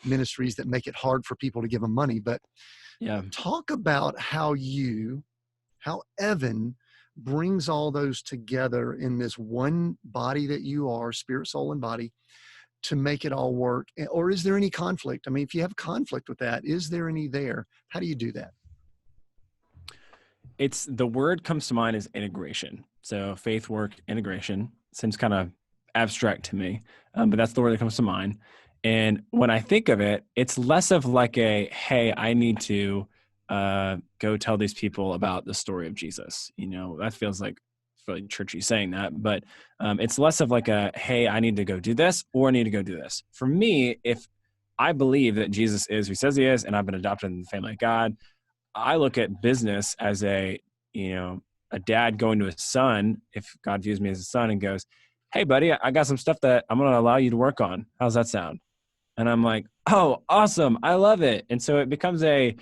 Speaker 1: ministries that make it hard for people to give them money. But talk about how Evan brings all those together in this one body that you are, spirit, soul, and body, to make it all work. Or is there any conflict? I mean, if you have conflict with that, is there any there? How do you do that?
Speaker 2: The word comes to mind as integration. So faith, work, integration seems kind of abstract to me, but that's the word that comes to mind. And when I think of it, it's less of like hey, I need to go tell these people about the story of Jesus. That feels like really churchy saying that, but it's less of like hey, I need to go do this, or I need to go do this. For me, if I believe that Jesus is who he says he is, and I've been adopted in the family of God, I look at business as a dad going to his son, if God views me as a son, and goes, hey buddy, I got some stuff that I'm going to allow you to work on. How's that sound? And I'm like, oh, awesome. I love it. And so it becomes a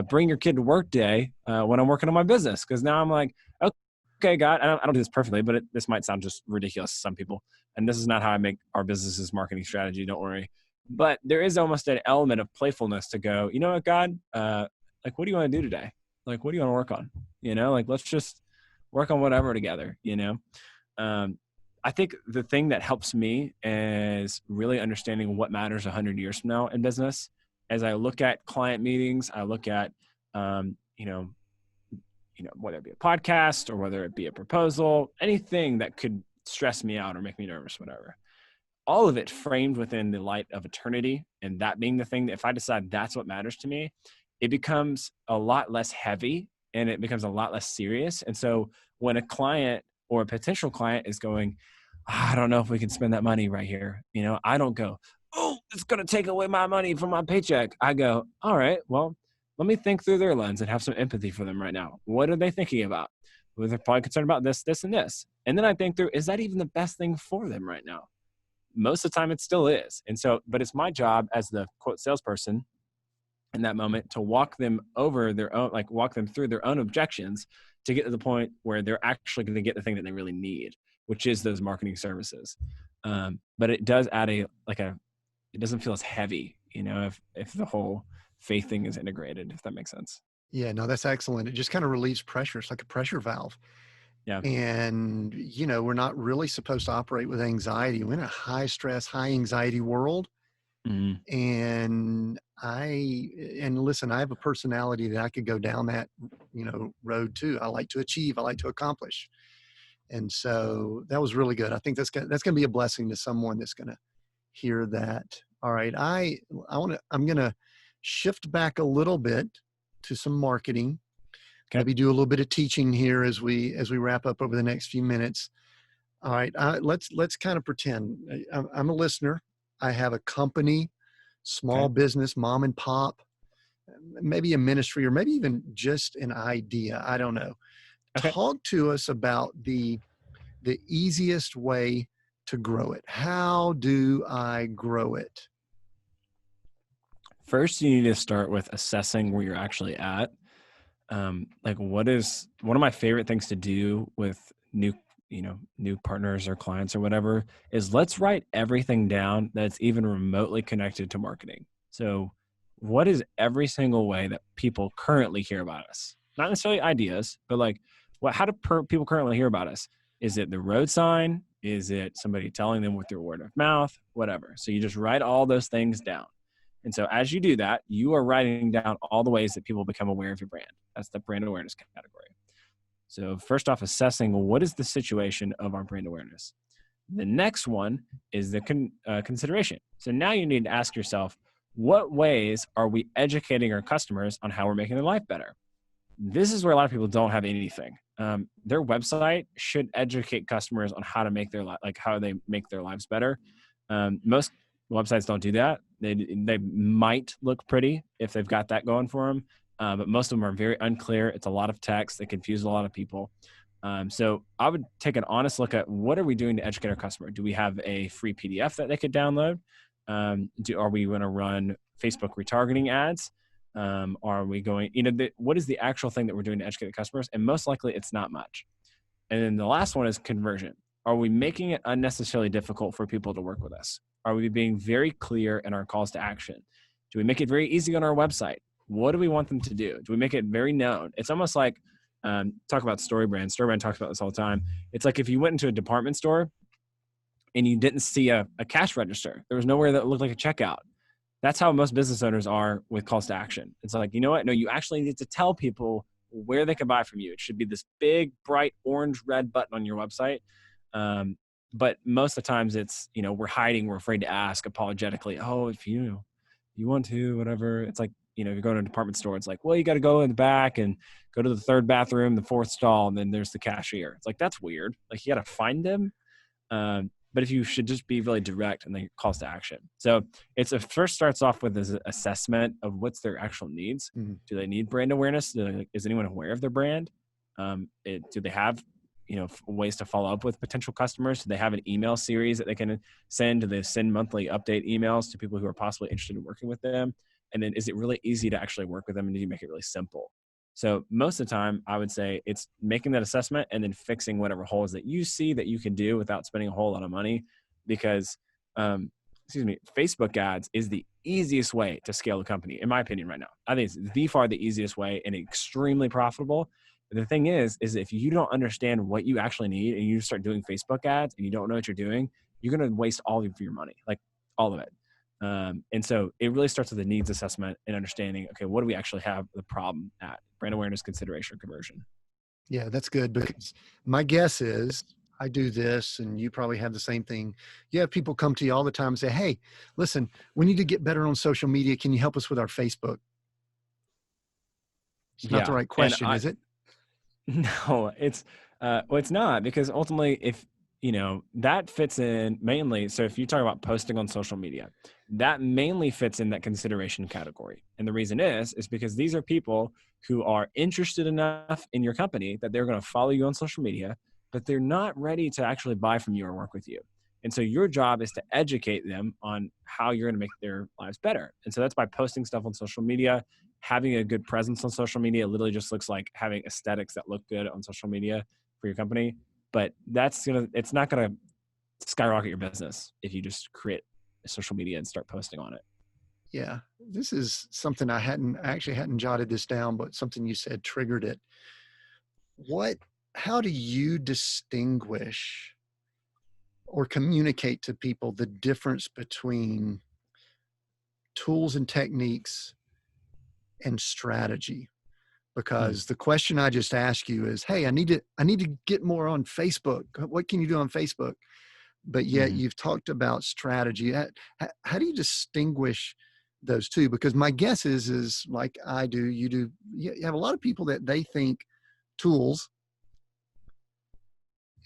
Speaker 2: bring your kid to work day when I'm working on my business. Because now I'm like, okay, God, I don't do this perfectly, but this might sound just ridiculous to some people. And this is not how I make our business's marketing strategy. Don't worry. But there is almost an element of playfulness to go, you know what, God, like, what do you want to do today? Like, what do you want to work on? Like, let's just work on whatever together, I think the thing that helps me is really understanding what matters 100 years from now in business. As I look at client meetings, I look at, whether it be a podcast or whether it be a proposal, anything that could stress me out or make me nervous, whatever. All of it framed within the light of eternity, and that being the thing that if I decide that's what matters to me, it becomes a lot less heavy and it becomes a lot less serious. And so when a client or a potential client is going, I don't know if we can spend that money right here. I don't go, oh, it's going to take away my money from my paycheck. I go, all right, well, let me think through their lens and have some empathy for them right now. What are they thinking about? Well, they're probably concerned about this, this, and this. And then I think through, is that even the best thing for them right now? Most of the time it still is. And so, but it's my job as the quote salesperson in that moment to walk them over their own, like walk them through their own objections to get to the point where they're actually going to get the thing that they really need, which is those marketing services. But it does add it doesn't feel as heavy, if the whole faith thing is integrated, if that makes sense.
Speaker 1: Yeah, no, that's excellent. It just kind of relieves pressure. It's like a pressure valve.
Speaker 2: Yeah.
Speaker 1: And, we're not really supposed to operate with anxiety. We're in a high stress, high anxiety world.
Speaker 2: Mm-hmm.
Speaker 1: And listen, I have a personality that I could go down that, road too. I like to achieve, I like to accomplish. And so that was really good. I think that's going to be a blessing to someone that's going to hear that. All right. I'm going to shift back a little bit to some marketing. Okay. Maybe do a little bit of teaching here as we wrap up over the next few minutes. All right. Let's kind of pretend I'm a listener. I have a company, small business, mom and pop, maybe a ministry, or maybe even just an idea. I don't know. Okay. Talk to us about the easiest way to grow it. How do I grow it?
Speaker 2: First, you need to start with assessing where you're actually at. One of my favorite things to do with new partners or clients or whatever is let's write everything down that's even remotely connected to marketing. So what is every single way that people currently hear about us? Not necessarily ideas, but how do people currently hear about us? Is it the road sign? Is it somebody telling them with their word of mouth? Whatever. So you just write all those things down. And so as you do that, you are writing down all the ways that people become aware of your brand. That's the brand awareness category. So first off, assessing what is the situation of our brand awareness. The next one is the consideration. So now you need to ask yourself, what ways are we educating our customers on how we're making their life better? This is where a lot of people don't have anything. Their website should educate customers on how to make how they make their lives better. Most websites don't do that. They might look pretty if they've got that going for them. But most of them are very unclear. It's a lot of text that confuse a lot of people. So I would take an honest look at what are we doing to educate our customer? Do we have a free PDF that they could download? Are we going to run Facebook retargeting ads? Are we going, what is the actual thing that we're doing to educate the customers? And most likely it's not much. And then the last one is conversion. Are we making it unnecessarily difficult for people to work with us? Are we being very clear in our calls to action? Do we make it very easy on our website? What do we want them to do? Do we make it very known? It's almost like, talk about StoryBrand. StoryBrand talks about this all the time. It's like if you went into a department store and you didn't see a cash register, there was nowhere that looked like a checkout. That's how most business owners are with calls to action. It's like, you know what? No, you actually need to tell people where they can buy from you. It should be this big, bright, orange, red button on your website. But most of the times it's, we're hiding, we're afraid to ask apologetically. Oh, if you want to, whatever. It's like, you're going to a department store. It's like, well, you got to go in the back and go to the third bathroom, the fourth stall, and then there's the cashier. It's like, that's weird. Like, you got to find them. But if you should just be really direct and then calls to action. So first starts off with this assessment of what's their actual needs. Mm-hmm. Do they need brand awareness? Is anyone aware of their brand? Do they have, ways to follow up with potential customers? Do they have an email series that they can send? Do they send monthly update emails to people who are possibly interested in working with them? And then is it really easy to actually work with them? And do you make it really simple? So most of the time, I would say it's making that assessment and then fixing whatever holes that you see that you can do without spending a whole lot of money. Because, Facebook ads is the easiest way to scale a company, in my opinion, right now. I think it's by far the easiest way and extremely profitable. But the thing is if you don't understand what you actually need and you start doing Facebook ads and you don't know what you're doing, you're going to waste all of your money, like all of it. And so it really starts with a needs assessment and understanding, okay, what do we actually have the problem at? Brand awareness, consideration, conversion.
Speaker 1: Yeah, that's good, because my guess is I do this and you probably have the same thing. You have people come to you all the time and say, hey, listen, we need to get better on social media. Can you help us with our Facebook? It's not the right question, is it?
Speaker 2: No, it's not, because ultimately, if that fits in mainly. So if you talk about posting on social media, that mainly fits in that consideration category. And the reason is because these are people who are interested enough in your company that they're going to follow you on social media, but they're not ready to actually buy from you or work with you. And so your job is to educate them on how you're going to make their lives better. And so that's by posting stuff on social media, having a good presence on social media. It literally just looks like having aesthetics that look good on social media for your company. But it's not gonna skyrocket your business if you just create a social media and start posting on it.
Speaker 1: Yeah, this is something I actually hadn't jotted this down, but something you said triggered it. How do you distinguish or communicate to people the difference between tools and techniques and strategy? Because the question I just asked you is, hey, I need to get more on Facebook. What can you do on Facebook? But yet you've talked about strategy. How do you distinguish those two? Because my guess is like I do, you have a lot of people that they think tools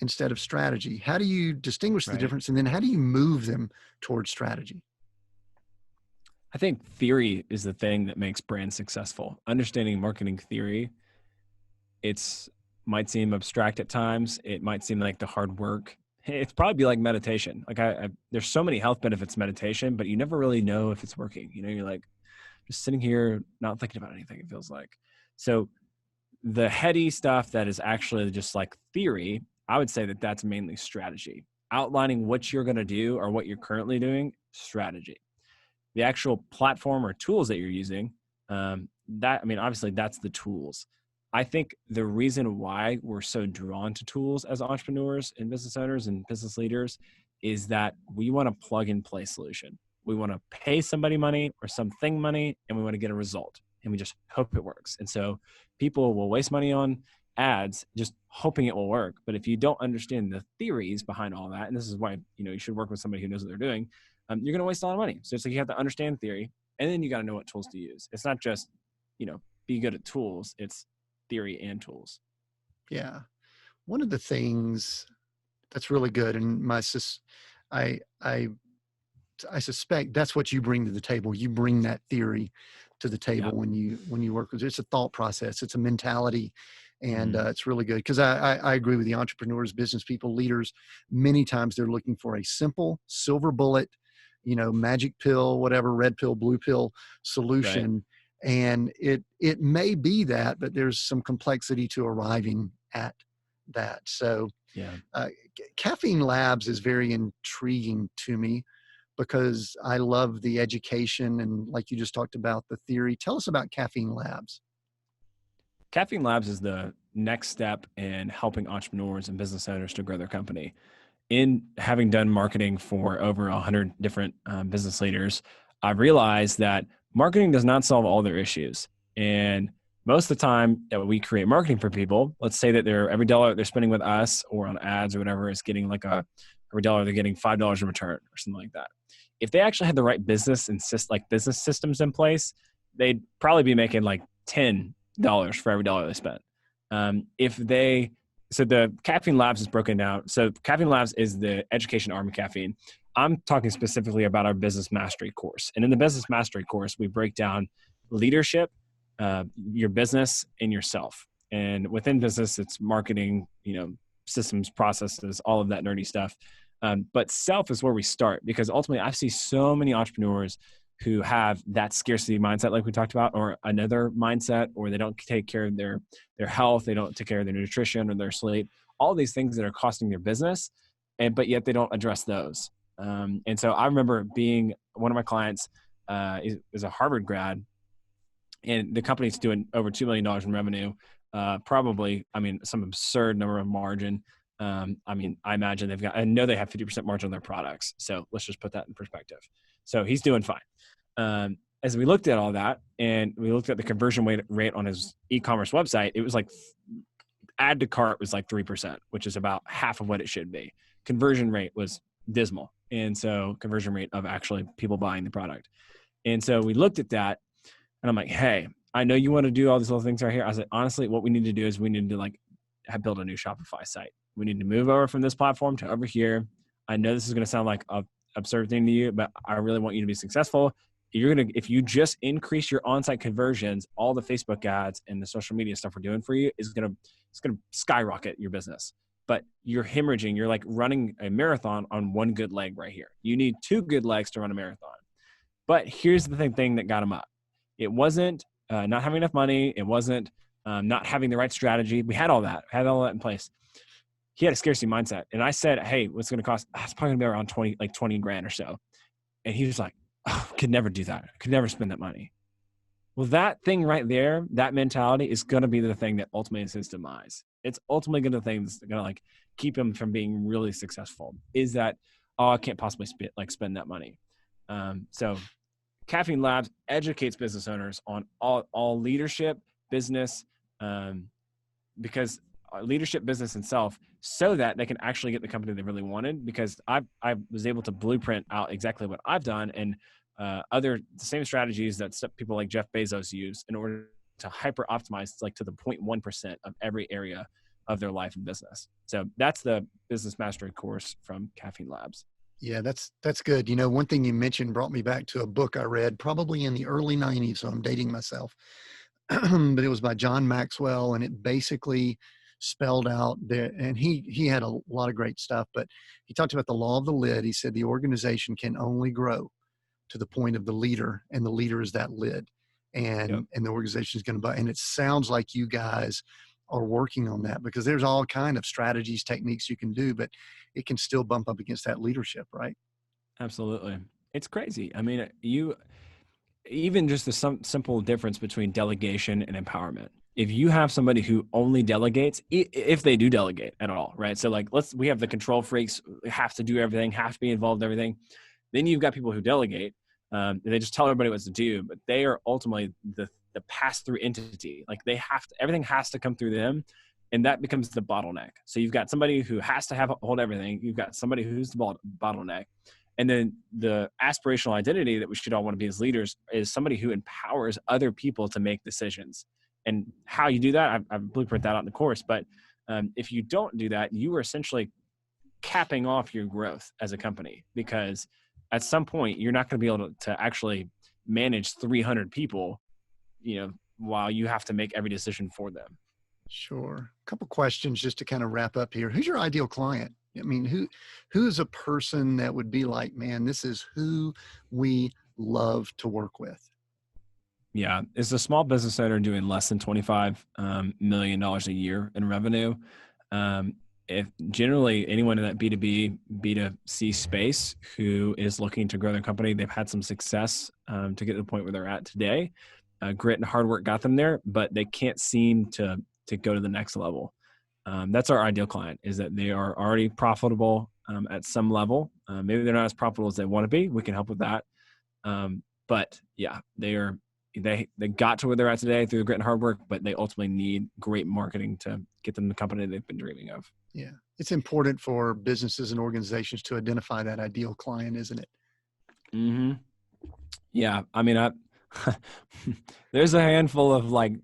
Speaker 1: instead of strategy. How do you distinguish the difference? And then how do you move them towards strategy?
Speaker 2: I think theory is the thing that makes brands successful. Understanding marketing theory, might seem abstract at times. It might seem like the hard work. It's probably be like meditation. Like there's so many health benefits to meditation, but you never really know if it's working. You're like just sitting here, not thinking about anything, it feels like. So the heady stuff that is actually just like theory, I would say that that's mainly strategy. Outlining what you're going to do or what you're currently doing, strategy. The actual platform or tools that you're using, obviously that's the tools. I think the reason why we're so drawn to tools as entrepreneurs and business owners and business leaders is that we want a plug and play solution. We want to pay somebody money or something money, and we want to get a result, and we just hope it works. And so people will waste money on ads just hoping it will work. But if you don't understand the theories behind all that, and this is why you should work with somebody who knows what they're doing, you're going to waste a lot of money. So it's like you have to understand theory, and then you got to know what tools to use. It's not just be good at tools. It's theory and tools.
Speaker 1: Yeah. One of the things that's really good, and I suspect that's what you bring to the table. You bring that theory to the table when you work with it. It's a thought process. It's a mentality. And it's really good because I agree with the entrepreneurs, business people, leaders. Many times they're looking for a simple silver bullet, magic pill, whatever, red pill, blue pill solution. Right. And it may be that, but there's some complexity to arriving at that. So Caffeine Labs is very intriguing to me because I love the education and, like you just talked about, the theory. Tell us about Caffeine Labs.
Speaker 2: Caffeine Labs is the next step in helping entrepreneurs and business owners to grow their company. In having done marketing for over 100 different business leaders, I've realized that marketing does not solve all their issues. And most of the time that we create marketing for people, let's say that every dollar they're spending with us or on ads or whatever is getting like every dollar they're getting $5 in return or something like that. If they actually had the right business systems in place, they'd probably be making like $10 for every dollar they spent. So the Caffeine Labs is broken down. So Caffeine Labs is the education arm of Caffeine. I'm talking specifically about our business mastery course. And in the business mastery course, we break down leadership, your business, and yourself. And within business, it's marketing, systems, processes, all of that nerdy stuff. But self is where we start, because ultimately I see so many entrepreneurs who have that scarcity mindset, like we talked about, or another mindset, or they don't take care of their health, they don't take care of their nutrition or their sleep, all these things that are costing their business, but yet they don't address those. And so I remember being one of my clients is a Harvard grad, and the company's doing over $2 million in revenue, probably, some absurd number of margin. I imagine I know they have 50% margin on their products. So let's just put that in perspective. So he's doing fine. As we looked at all that and we looked at the conversion rate on his e-commerce website, it was like add to cart was like 3%, which is about half of what it should be. Conversion rate was dismal. And so conversion rate of actually people buying the product. And so we looked at that and I'm like, hey, I know you want to do all these little things right here. I was like, honestly, what we need to do is we need to like build a new Shopify site. We need to move over from this platform to over here. I know this is going to sound like a absurd thing to you, but I really want you to be successful. If you just increase your on-site conversions, all the Facebook ads and the social media stuff we're doing for you it's going to skyrocket your business. But you're hemorrhaging. You're like running a marathon on one good leg right here. You need two good legs to run a marathon. But here's the thing that got him up. It wasn't not having enough money. It wasn't not having the right strategy. We had all that in place. He had a scarcity mindset. And I said, hey, what's going to cost? It's probably going to be around 20 grand or so. And he was like, oh, could never do that. Could never spend that money. Well, that thing right there, that mentality is going to be the thing that ultimately is his demise. It's ultimately going to be the thing that's going to like keep him from being really successful is that, oh, I can't possibly spend that money. So Caffeine Labs educates business owners on all leadership, business, because leadership, business, and self, so that they can actually get the company they really wanted. Because I was able to blueprint out exactly what I've done and the same strategies that people like Jeff Bezos use in order to hyper optimize like to the 0.1% of every area of their life and business. So that's the business mastery course from Caffeine Labs.
Speaker 1: Yeah, that's good. You know, one thing you mentioned brought me back to a book I read probably in the early 90s, so I'm dating myself. But it was by John Maxwell, and it basically spelled out there, and he had a lot of great stuff, but he talked about the law of the lid. He said the organization can only grow to the point of the leader, and the leader is that lid. And the organization is going to buy. And it sounds like you guys are working on that, because there's all kind of strategies, techniques you can do, but it can still bump up against that leadership, right?
Speaker 2: Absolutely. It's crazy. I mean, even just the simple difference between delegation and empowerment. If you have somebody who only delegates, if they do delegate at all, right? So like, we have the control freaks, have to do everything, have to be involved in everything. Then you've got people who delegate. They just tell everybody what to do, but they are ultimately the pass-through entity. Like everything has to come through them, and that becomes the bottleneck. So you've got somebody who has to hold everything. You've got somebody who's the bottleneck. And then the aspirational identity that we should all want to be as leaders is somebody who empowers other people to make decisions. And how you do that, I've blueprint that out in the course. But if you don't do that, you are essentially capping off your growth as a company, because at some point you're not going to be able to actually manage 300 people, while you have to make every decision for them.
Speaker 1: Sure. A couple questions just to kind of wrap up here. Who's your ideal client? I mean, who's a person that would be like, man, this is who we love to work with?
Speaker 2: Yeah. It's a small business owner doing less than $25 million a year in revenue. If generally anyone in that B2B, B2C space who is looking to grow their company, they've had some success to get to the point where they're at today. Grit and hard work got them there, but they can't seem to go to the next level. That's our ideal client, is that they are already profitable at some level. Maybe they're not as profitable as they want to be. We can help with that. But yeah, they got to where they're at today through the grit and hard work, but they ultimately need great marketing to get them the company they've been dreaming of.
Speaker 1: Yeah. It's important for businesses and organizations to identify that ideal client, isn't it?
Speaker 2: Mm-hmm. Yeah. I mean, there's a handful of like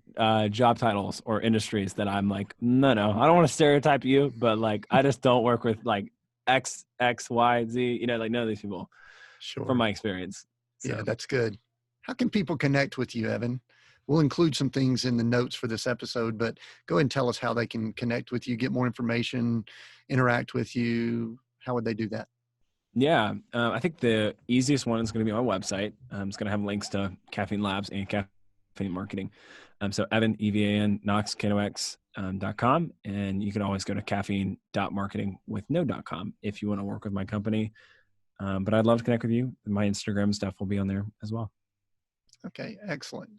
Speaker 2: job titles or industries that I'm like, no, I don't want to stereotype you, but like, I just don't work with like X, Y, Z, like none of these people.
Speaker 1: Sure.
Speaker 2: From my experience. So.
Speaker 1: Yeah, that's good. How can people connect with you, Evan? We'll include some things in the notes for this episode, but go ahead and tell us how they can connect with you, get more information, interact with you. How would they do that?
Speaker 2: Yeah, I think the easiest one is going to be my website. It's going to have links to Caffeine Labs and Caffeine Marketing. So Evan, EVAN, Knox, KNOX.com. And you can always go to caffeine.marketing with no.com if you want to work with my company. But I'd love to connect with you. My Instagram stuff will be on there as well.
Speaker 1: Okay, excellent.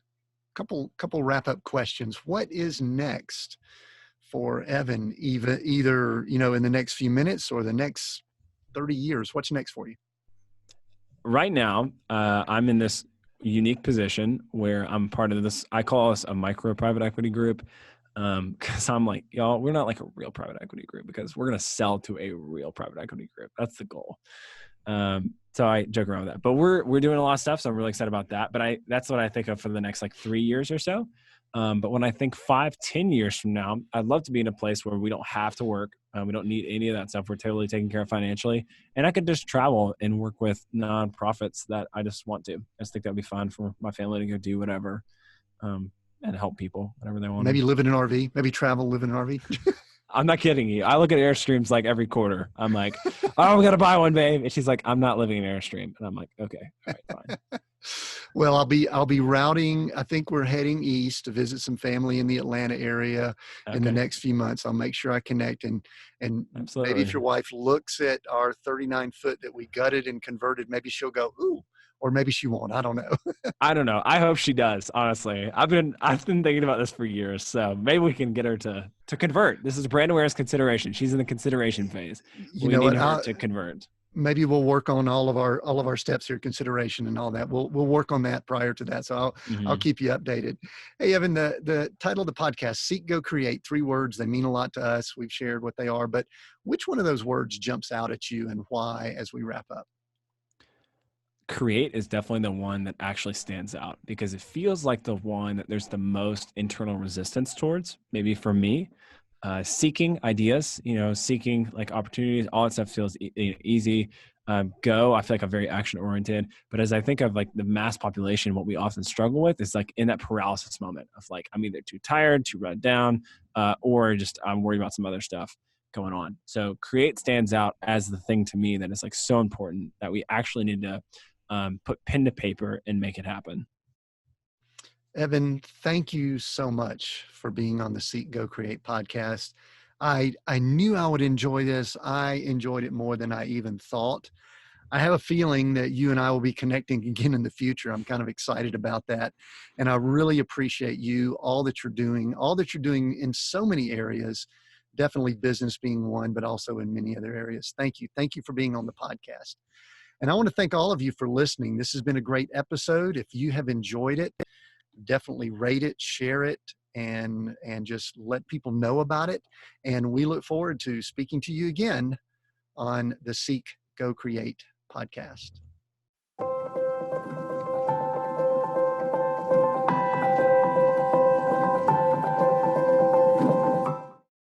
Speaker 1: Couple wrap-up questions. What is next for Evan, either in the next few minutes or the next 30 years? What's next for you?
Speaker 2: Right now, I'm in this unique position where I'm part of this. I call us a micro private equity group, because I'm like, y'all, we're not like a real private equity group, because we're going to sell to a real private equity group. That's the goal. So I joke around with that, but we're doing a lot of stuff. So I'm really excited about that. But that's what I think of for the next like 3 years or so. But when I think 5-10 years from now, I'd love to be in a place where we don't have to work. We don't need any of that stuff. We're totally taken care of financially. And I could just travel and work with nonprofits that I just want to. I just think that'd be fun for my family to go do whatever, and help people, whatever they want.
Speaker 1: Maybe live in an RV, maybe travel, live in an RV.
Speaker 2: I'm not kidding you. I look at Airstreams like every quarter. I'm like, oh, we got to buy one, babe. And she's like, I'm not living in Airstream. And I'm like, okay, all right, fine.
Speaker 1: Well, I'll be routing. I think we're heading east to visit some family in the Atlanta area in the next few months. I'll make sure I connect and
Speaker 2: Absolutely.
Speaker 1: Maybe if your wife looks at our 39-foot that we gutted and converted, maybe she'll go, ooh, or maybe she won't. I don't know.
Speaker 2: I don't know. I hope she does. Honestly, I've been thinking about this for years. So maybe we can get her to convert. This is brand awareness consideration. She's in the consideration phase. We need her to convert.
Speaker 1: Maybe we'll work on all of our steps here, consideration and all that. We'll work on that prior to that. So I'll keep you updated. Hey, Evan, the title of the podcast, Seek, Go, Create, 3 words. They mean a lot to us. We've shared what they are, but which one of those words jumps out at you and why as we wrap up?
Speaker 2: Create is definitely the one that actually stands out because it feels like the one that there's the most internal resistance towards. Maybe for me, seeking ideas, seeking like opportunities, all that stuff feels easy. Go, I feel like I'm very action oriented, but as I think of like the mass population, what we often struggle with is like in that paralysis moment of like, I'm either too tired, too run down, or just I'm worried about some other stuff going on. So create stands out as the thing to me that is like so important that we actually need to put pen to paper and make it happen.
Speaker 1: Evan, thank you so much for being on the Seek, Go, Create podcast. I knew I would enjoy this. I enjoyed it more than I even thought. I have a feeling that you and I will be connecting again in the future. I'm kind of excited about that. And I really appreciate you, all that you're doing in so many areas, definitely business being one, but also in many other areas. Thank you. Thank you for being on the podcast. And I want to thank all of you for listening. This has been a great episode. If you have enjoyed it, definitely rate it, share it, and just let people know about it. And we look forward to speaking to you again on the Seek, Go, Create podcast.